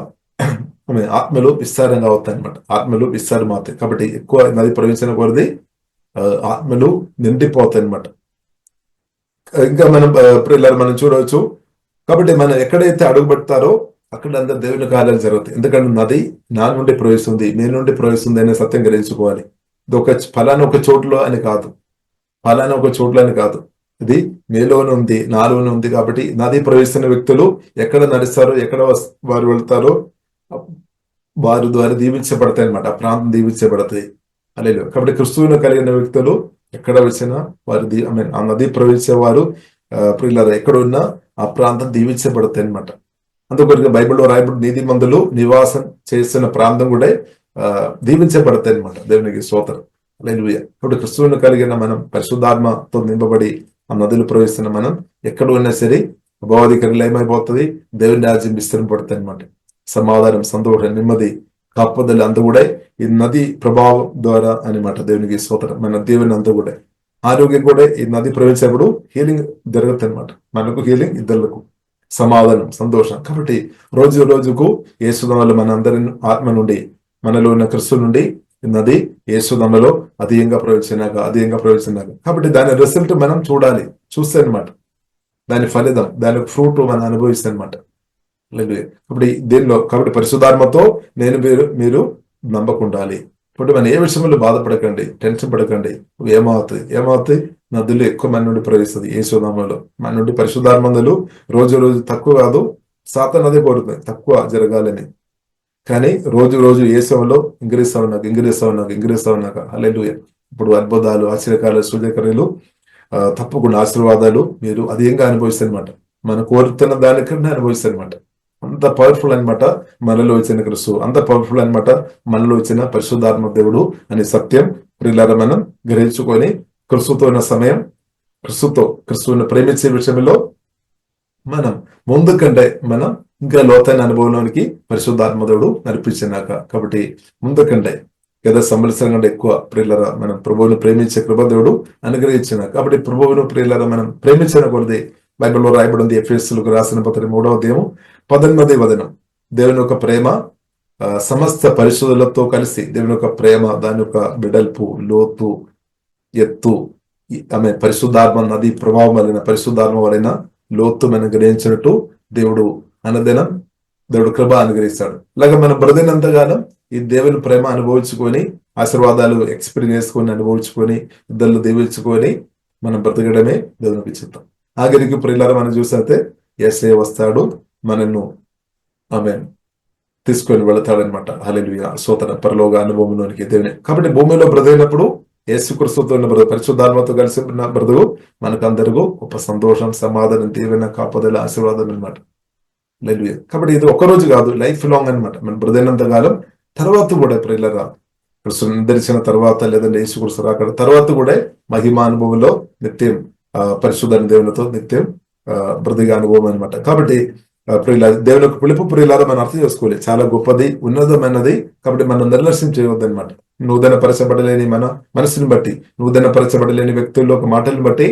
ఆత్మలు విస్తారంగా అవుతాయి అనమాట. ఆత్మలు విస్తారం అవుతాయి. కాబట్టి ఎక్కువ నది ప్రవహించిన కొలది ఆత్మలు నిండిపోతాయి అనమాట. ఇంకా మనం ప్రియులరా మనం చూడవచ్చు. కాబట్టి మనం ఎక్కడైతే అడుగు పెడతారో అక్కడ అందరు దేవుని కార్యాలు జరుగుతాయి. ఎందుకంటే నది నా నుండి ప్రవేశిస్తుంది, మీ నుండి ప్రవేశిస్తుంది అనే సత్యం గ్రహించుకోవాలి. ఇది ఫలానా ఒక చోట్ల అని కాదు, ఇది మీలోనే ఉంది, నాలోనే ఉంది. కాబట్టి నది ప్రవేశిస్తున్న వ్యక్తులు ఎక్కడ నడుస్తారో, ఎక్కడ వారు వెళ్తారో వారి ద్వారా దీవించబడతాయి అనమాట. ఆ ప్రాంతం దీవించబడతాయి. హల్లెలూయా. కాబట్టి క్రిస్తువును కలిగిన వ్యక్తులు ఎక్కడ వచ్చినా వారి ఆ నది ప్రవేశించే వారు ప్రియులారా ఎక్కడ ఉన్నా ఆ ప్రాంతం దీవించబడతాయి అనమాట. అందుకొరకు బైబిల్లో రాయబడి నీతిమంతులు నివాసం చేస్తున్న ప్రాంతం కూడా దీవించబడతాయి అనమాట. దేవునికి స్తోత్రం. హల్లెలూయా. కాబట్టి క్రిస్తువును కలిగిన మనం పరిశుద్ధాత్మతో నింపబడి ఆ నదులు ప్రవేశిస్తున్న మనం ఎక్కడ ఉన్నా సరే అభావాధికారులు ఏమైపోతుంది, దేవుని రాజ్యం విస్తరింపబడుతుంది అనమాట. సమాధానం, సంతోషం, నెమ్మది, కాపుదల అంతా కూడా ఈ నది ప్రభావం ద్వారా అనమాట. దేవునికి స్తోత్రం. మన దేవుని అంతా కూడా ఆరోగ్యం కూడా ఈ నది ప్రవేశించినప్పుడు హీలింగ్ జరుగుతుంది అనమాట. మనకు హీలింగ్, ఇద్దరులకు సమాధానం, సంతోషం. కాబట్టి రోజుకు యేసునామములో వల్ల మన అందరి ఆత్మ నుండి, మనలో ఉన్న క్రిస్తు నుండి నది యేసునామములో అధికంగా ప్రవేశించినాక కాబట్టి దాని రిజల్ట్ మనం చూస్తే అనమాట. దాని ఫలితం, దాని ఫ్రూట్ మనం అనుభవిస్తే అనమాట. కాబట్టి దీనిలో కాబట్టి పరిశుద్ధాత్మతో మీరు నమ్మకం ఉండాలి. ఇప్పుడు మనం ఏ విషయంలో బాధపడకండి, టెన్షన్ పడకండి. ఏమవుతుంది నదులు ఎక్కువ మన నుండి ప్రవహిస్తుంది. యేసునామములో మన నుండి పరిశుద్ధాత్మలు రోజు రోజు తక్కువ కాదు, సాతాను అదే కోరుతుంది తక్కువ జరగాలని. కానీ రోజు యేసులో ఇంగిరిస్తావున్నాక హల్లెలూయా. ఇప్పుడు అద్భుతాలు, ఆశ్చర్యకాలు, సూచక్రియలు, తప్పకుండా ఆశీర్వాదాలు మీరు అధికంగా అనుభవిస్తారు అనమాట. మనం కోరుతున్న దానికన్నా అనుభవిస్తారు అనమాట. అంత పవర్ఫుల్ అనమాట మనలో వచ్చిన క్రిస్తు, అంత పవర్ఫుల్ అనమాట మనలో వచ్చిన పరిశుద్ధాత్మ దేవుడు అనే సత్యం ప్రియులారా మనం గ్రహించుకొని క్రిస్తుతో ఉన్న సమయం, క్రిస్తువుని ప్రేమించే విషయంలో మనం ముందుకంటే మనం ఇంకా లోతైన అనుభవంలోనికి పరిశుద్ధాత్మ దేవుడు నడిపించినాక. కాబట్టి ముందుకంటే ఏదో సంవత్సరం కంటే ఎక్కువ ప్రియులరా మనం ప్రభువును ప్రేమించే కృప దేవుడు అనుగ్రహించిన. కాబట్టి ప్రభువును ప్రియులరా మనం ప్రేమించిన కొలది బైబిల్లో రాయబడి ఉంది. ఎఫెసీయులకు రాసిన పత్రిక 3వ అధ్యాయం 18వ వచనం. దేవుని యొక్క ప్రేమ సమస్త పరిశుద్ధులతో కలిసి దేవుని యొక్క ప్రేమ, దాని యొక్క బిడల్పు, లోతు, ఎత్తు, ఆమె పరిశుద్ధాత్మ నది ప్రభావం వలన, పరిశుద్ధాత్మ వలన లోతు మనం గ్రహించినట్టు దేవుడు అనదినం దేవుడు కృప అనుగ్రహిస్తాడు. ఇలాగ మనం బ్రతినంతగానం ఈ దేవుని ప్రేమ అనుభవించుకొని, ఆశీర్వాదాలు ఎక్స్పీరియన్స్ చేసుకొని, అనుభవించుకొని, ఇద్దరు దీవించుకొని మనం బ్రతకడమే దేవునికి చిత్తం. ఆఖరికి ప్రియులారా మనం చూస్తే యేసయ్య వస్తాడు, మనను ఆమె తీసుకొని వెళతాడనమాట. హల్లెలూయా, స్తోత్రం. పరలోక అనుభవంలోనికి దేవుని. కాబట్టి భూమిలో బ్రతికినప్పుడు యేసుక్రీస్తుతో ఉన్న బ్రతుకు, పరిశుద్ధాత్మతో కలిసి ఉన్న బ్రతుకు మనకందరికీ గొప్ప సంతోషం, సమాధానం, దీవెన, కాపుదల, ఆశీర్వాదం అనమాట. హల్లెలూయా. కాబట్టి ఇది ఒక్కరోజు కాదు, లైఫ్ లాంగ్ అనమాట. మనం బ్రతికినంత కాలం తర్వాత కూడా ప్రియులారా క్రిస్తు నిద్రించిన తర్వాత, లేదంటే యేసుక్రీస్తు రాకడ తర్వాత కూడా మహిమానుభవంలో నిత్యం పరిశుద్ధ దేవునితో నిత్యం బ్రతికే అనుభవం అనమాట. కాబట్టి దేవుని యొక్క పిలుపు ప్రియులారా మనం అర్థం చేసుకోవాలి, చాలా గొప్పది, ఉన్నతమైనది. కాబట్టి మనం నిర్లక్ష్యం చేయవద్దు అనమాట. నూతన పరచబడలేని మన మనసుని బట్టి, నూతన పరచబడలేని వ్యక్తుల్లో ఒక మాటలను బట్టి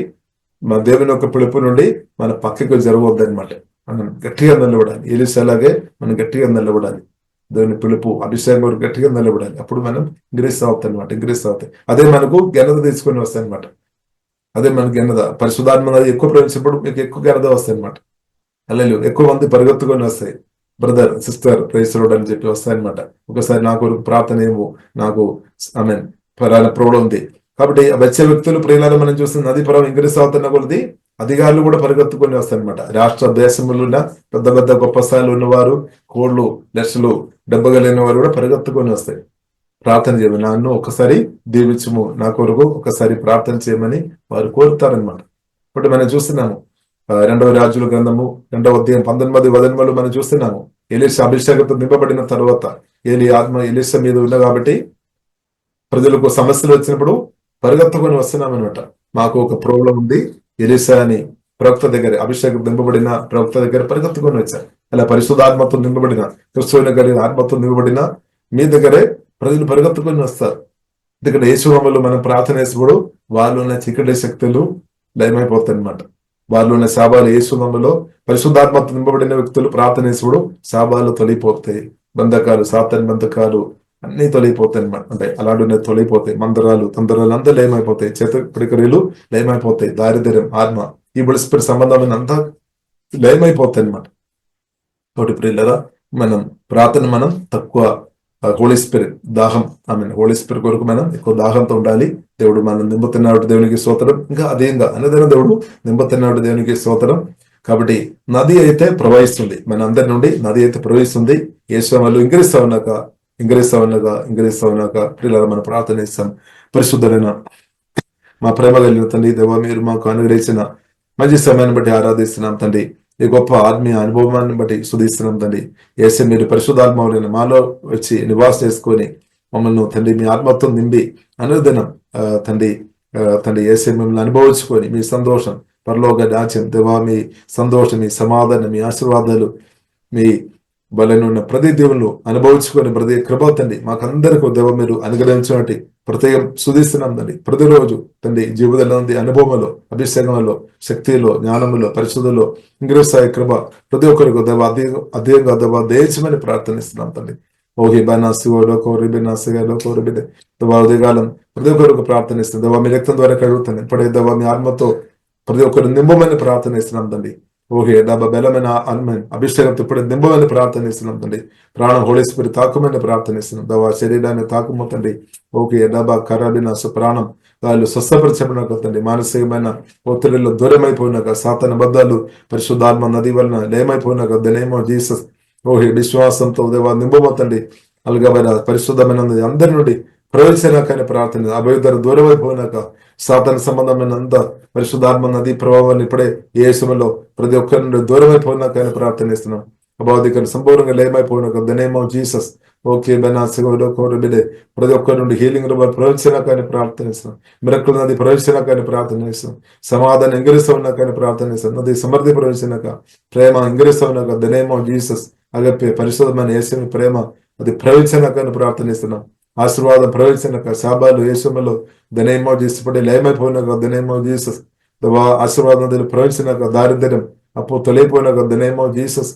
మన దేవుని యొక్క పిలుపు నుండి మన పక్కకు జరగవద్దు అనమాట. మనం గట్టిగా నిలబడాలి. ఎలీషాలాగే మనం గట్టిగా నిలబడాలి. దేవుని పిలుపు, అభిషేకం గట్టిగా నిలబడాలి. అప్పుడు మనం ఇంగ్రీస్ అవుతాయి అనమాట. ఇంగ్రీస్ అవుతాయి. అదే మనకు ఘనత తీసుకొని వస్తాయి అనమాట. అదే మనకి ఘనత. పరిశుద్ధాత్మ ఎక్కువ ప్రవేశించినప్పుడు మీకు ఎక్కువ ఘనత వస్తాయి అనమాట. అల్లెలు ఎక్కువ మంది పరిగెత్తుకొని వస్తాయి. బ్రదర్, సిస్టర్, ప్రైజ్ లార్డ్ అని చెప్పి వస్తాయి అనమాట. ఒకసారి నా కొరకు ప్రార్థన ఏమో, నాకు పలానా ప్రాబ్లం ఉంది. కాబట్టి వచ్చే వ్యక్తులు ప్రియులారా మనం చూస్తుంది నది పరం ఇంగ్రీస్ అవుతున్న కొలది అధికారులు కూడా పరిగెత్తుకొని వస్తాయన్నమాట. రాష్ట్ర దేశంలో ఉన్న పెద్ద పెద్ద గొప్ప స్థాయిలో ఉన్నవారు, కోళ్ళు, లక్షలు, డబ్బగలిగిన వారు కూడా పరిగెత్తుకొని వస్తాయి. ప్రార్థన చేయమని, నన్ను ఒకసారి దీవించము, నా కొరకు ఒకసారి ప్రార్థన చేయమని వారు కోరుతారనమాట. ఇప్పుడు మనం చూస్తున్నాము 2వ రాజుల గ్రంథము 2వ అధ్యాయం 19వ వచనంలో మనం చూస్తున్నాము. ఎలీషా అభిషేకంతో నింపబడిన తర్వాత ఏలి ఆత్మ ఎలీషా మీద ఉన్న కాబట్టి ప్రజలకు సమస్యలు వచ్చినప్పుడు పరిగెత్తుకొని వస్తున్నాం అనమాట. మాకు ఒక ప్రాబ్లం ఉంది, ఎలీషా అని ప్రవక్త దగ్గర, అభిషేకం నింపబడిన ప్రవక్త దగ్గర పరిగెత్తుకొని వచ్చారు. అలా పరిశుద్ధాత్మతో నింపబడిన, క్రిస్తువుని కలిగిన ఆత్మతో నింపబడిన మీ దగ్గరే ప్రజలు పరిగెత్తుకొని వస్తారు. ఎందుకంటే యేసునామములో మనం ప్రార్థన చేసినప్పుడు వాళ్ళు ఉన్న చీకటి శక్తులు లయమైపోతాయి అనమాట. వాళ్ళు ఉన్న శాపాలు యేసునామములో పరిశుద్ధాత్మతో నింపబడిన వ్యక్తులు ప్రార్థన చేసినప్పుడు శాపాలు తొలగిపోతాయి. బంధకాలు, సాతాను బంధకాలు అన్ని తొలగిపోతాయి అనమాట. అంటే అలాంటి తొలగిపోతాయి. మందరాలు, తందరాలు అంతా లయమైపోతాయి. చేత ప్రక్రియలు లయమైపోతాయి. దారిద్ర్యం, ఆత్మ, ఈ బలిసిపడి సంబంధమైన అంతా లయమైపోతాయి అనమాట. కాబట్టి ప్రియులారా మనం ప్రార్థన మనం తక్కువ, హోలీ స్పిరిట్ దాహం, హోలీ స్పిరిట్ కొరకు మనం ఎక్కువ దాహంతో ఉండాలి. దేవుడు మనం నింపుతున్నాడు, దేవునికి స్తోత్రం. ఇంకా అదేంగా అన్నదైన దేవుడు నింపుతున్నాడు, దేవునికి స్తోత్రం. కాబట్టి నది అయితే ప్రవహిస్తుంది, మన అందరి నుండి నది అయితే ప్రవహిస్తుంది. యేసునామములో ఇంగ్రీస్ అవునాక ప్రియులారా మనం ప్రార్థన చేస్తాం. పరిశుద్ధులైన మా ప్రేమ కలిగిన తండ్రి దేవా, మీరు మాకు అనుగ్రహించిన మంచి సమయాన్ని బట్టి ఆరాధిస్తున్నాం తండ్రి. ఈ గొప్ప ఆత్మీయ అనుభవాన్ని బట్టి స్తుతిస్తున్నాం తండ్రి. యేసు మీరు పరిశుద్ధాత్మని మాలో వచ్చి నివాస చేసుకొని మమ్మల్ని తండ్రి మీ ఆత్మతో నింపి అనుదినం తండ్రి యేసు మిమ్మల్ని అనుభవించుకొని మీ సంతోషం, పరలోక రాజ్యం దేవా, మీ సంతోషం, మీ సమాధానం, మీ ఆశీర్వాదాలు, మీ బలనున్న ప్రతి దేవుళ్ళు అనుభవించుకొని ప్రతి కృప తండ్రి మాకందరికీ దేవ మీరు అనుగ్రహించినట్టు ప్రత్యేకం స్తుతిస్తున్నాం తండ్రి. ప్రతిరోజు తండ్రి జీవితంలో అనుభవంలో, అభిషేకంలో, శక్తిలో, జ్ఞానంలో, పరిశుద్ధలో ఇంగ్రీసాయ కృప ప్రతి ఒక్కరికి దేవ అధికంగా దేవ దేశమని ప్రార్థనిస్తున్నాం తండ్రి. ఓహి బనాసిగోలో కోరిబినాసిగాలో కోరిబిద దేవా ఉదయకాలం ప్రతి ఒక్కరికి ప్రార్థనిస్తున్నాం దేవా. మీ రక్తం ద్వారా కలుగుతుంది ఇప్పుడే దేవా, మీ ఆత్మతో ప్రతి ఒక్కరు నింపమని ప్రార్థనిస్తున్నాం తండ్రి. ఓకే డబ్బా బలమైన అభిషేకంతో ఇప్పుడు నింపమని ప్రార్థనిస్తున్నాం తండ్రి. ప్రాణం హోలీ స్పిరిట్ తాకుమని ప్రార్థనిస్తున్నాం. దవా శరీరాన్ని తాకుము తండ్రి. ఓకే డబ్బా కరాబిన ప్రాణం వాళ్ళు స్వస్థపరచబడినాక తండ్రి. మానసికమైన ఒత్తిడిలో దూరమైపోయినాక, సాతాన బద్దాలు పరిశుద్ధాత్మ నది వలన లేమైపోయినాక ద నేమ్ ఆఫ్ జీసస్. ఓహే విశ్వాసంతో దేవా నింపబోతండి. అల్గమైన పరిశుద్ధమైన అందరి నుండి ప్రవేశనాకని ప్రార్థన. అభ్యుద్ధర దూరమైపోయినాక సాతాన సంబంధమైన అంత పరిశుద్ధాత్మ నది ప్రభావాన్ని ఇప్పుడే యేసులో ప్రతి ఒక్కరి నుండి దూరమైపోయినాకని ప్రార్థనిస్తున్నాం. అభౌతికను సంపూర్ణంగా లేమైపోయినాక the name of Jesus. Okay బెనాసిగోడే ప్రతి ఒక్కరి నుండి హీలింగ్ ప్రవేశనాకని ప్రార్థనిస్తున్నాం. మిరక్కుల నది ప్రవేశనాకని ప్రార్థనిస్తున్నాం. సమాధానం ఇంగిరిస్తున్నాకని ప్రార్థనిస్తున్నాం. నది సమృద్ధి ప్రవేశనాక, ప్రేమ ఇంగిరిస్తున్నాక ద నేమ్ ఆఫ్ జీసస్. అగప్పే పరిశుద్ధమైన యేసుని ప్రేమ అది ప్రవేశనాకని ప్రార్థనిస్తున్నాం. ఆశీర్వాదం ప్రవేశనాక, శాబాలు యేసులో ద నేమ్ ఆఫ్ జీసస్ పడి లేమైపోయినాక ద నేమ్ ఆఫ్ జీసస్. ఆశీర్వాదం ప్రవేశనాక, దారిద్ర్యం అప్పు తొలగిపోయినాక the name of Jesus.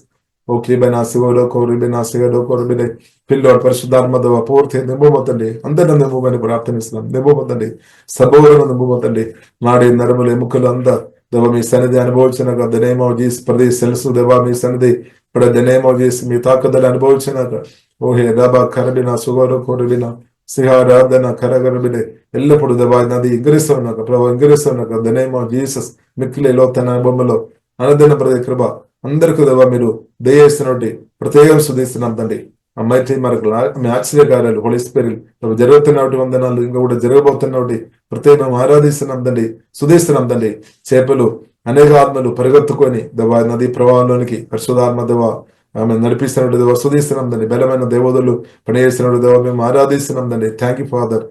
Okay బైనాసిగోలో కోరిబినాసిగో కోరిబినే పిల్లోడు పరిశుద్ధాత్మ పూర్తి నింపబోతండి. అందరిని నింపమని ప్రార్థనిస్తున్నాం. నింపబోతండి, సబోలను నింపబోతండి. నాడి నరములు ఎముకలు అంతా దేవ మీ సన్నిధి అనుభవించినాక ద నేమ్ ఆఫ్ జీసస్. ప్రతి సెల్స్ దేవా మీ సన్నిధి ఇప్పుడు ద నేమ్ ఆఫ్ జీసస్ మీ తాకుదలు అనుభవించినాక, ఓహే రబా కరబిన సుగోరు కోరబిన సిహారాధన కరగరబిడే ఎల్లప్పుడు దేవా నది ఇంగిరిస్తున్నాక, ప్రభావ ఇంగిరిస్తున్నాక ద నేమ్ ఆఫ్ జీసస్. మిక్కిలిలో తన బొమ్మలో అనదిన ప్రతి కృప అందరికీ దేవా మీరు దయచేస్తున్నట్టు ప్రత్యేకం శుద్ధిస్తున్నాం తండ్రి. అమ్మాయి మనకు మీ ఆశ్చర్యకార్యాలు హోలీ స్పిరిట్ జరుగుతున్నటువంటి వందనాలు ఇంకా కూడా జరగబోతున్నటువంటి ప్రత్యేకం ఆరాధిస్తున్నాం తండ్రి, శుద్ధిస్తున్నాం తండ్రి. చేపలు అనేక ఆత్మలు పరిగెత్తుకొని దేవా నది ప్రవాహంలోనికి పరిశుధాత్మ దేవా ఆమె నడిపిస్తున్నట్టు దేవా శుద్ధిస్తున్నాం తండ్రి. బలమైన దేవతలు పనిచేస్తున్నట్టు దేవా మేము ఆరాధిస్తున్నాం తండ్రి. Thank you father.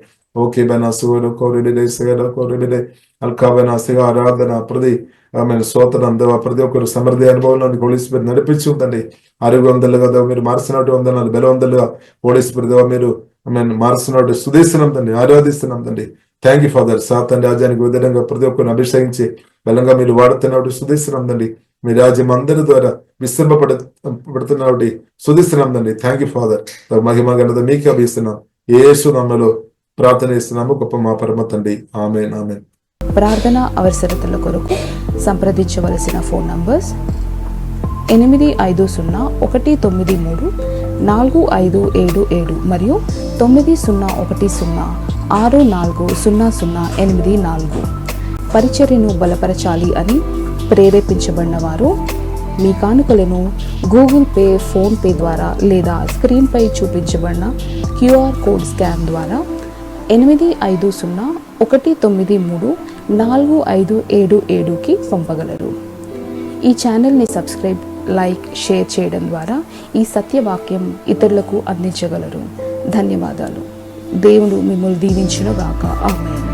ఓకే బైనా సుగో కోరిబిడే అల్కాబైనా సిగా ఆరాధన ప్రతి ఆమె స్తోత్రం దేవా. ప్రతి ఒక్కరు సమృద్ధి అనుభవంలోని హోలీ స్పిరిట్ నడిపించి ఉందండి. ఆరోగ్యవంతులుగా దేవ మీరు మార్చినట్టు వందనాలు, బలవంతులుగా హోలీ స్పిరిట్ దేవా మీరు ఆమె మార్చినట్టు శుద్ధిస్తున్నాం తండ్రి, ఆరాధిస్తున్నాం తండ్రి. Thank you father. సాతాన్ రాజ్యానికి విధంగా ప్రతి ఒక్కరిని అభిషేకించి బలంగా మీరు వాడుతున్నట్టు శుద్ధిస్తున్నాం తండ్రి. మీ రాజ్యం అందరి ద్వారా విస్తరింపబడుతున్నటువంటి శుద్ధిస్తున్నాం తండ్రి. Thank you father. మహిమ ఘనత మీకే అభిస్తున్నాం. యేసు నామములో ప్రార్థన చేస్తున్నాము గొప్ప మా పరమ తండ్రి. ఆమేన్ ఆమేన్. ప్రార్థన అవసరతల కొరకు సంప్రదించవలసిన ఫోన్ నంబర్స్ 8501934577 మరియు 9010640084. పరిచర్యను బలపరచాలి అని ప్రేరేపించబడిన వారు మీ కానుకలను గూగుల్ పే, ఫోన్ పే ద్వారా లేదా స్క్రీన్పై చూపించబడిన క్యూఆర్ కోడ్ స్కాన్ ద్వారా 8501934577కి పంపగలరు. ఈ ఛానల్ని సబ్స్క్రైబ్, లైక్, షేర్ చేయడం ద్వారా ఈ సత్యవాక్యం ఇతరులకు అందించగలరు. ధన్యవాదాలు. దేవుడు మిమ్మల్ని దీవించును గాక. ఆమేన్.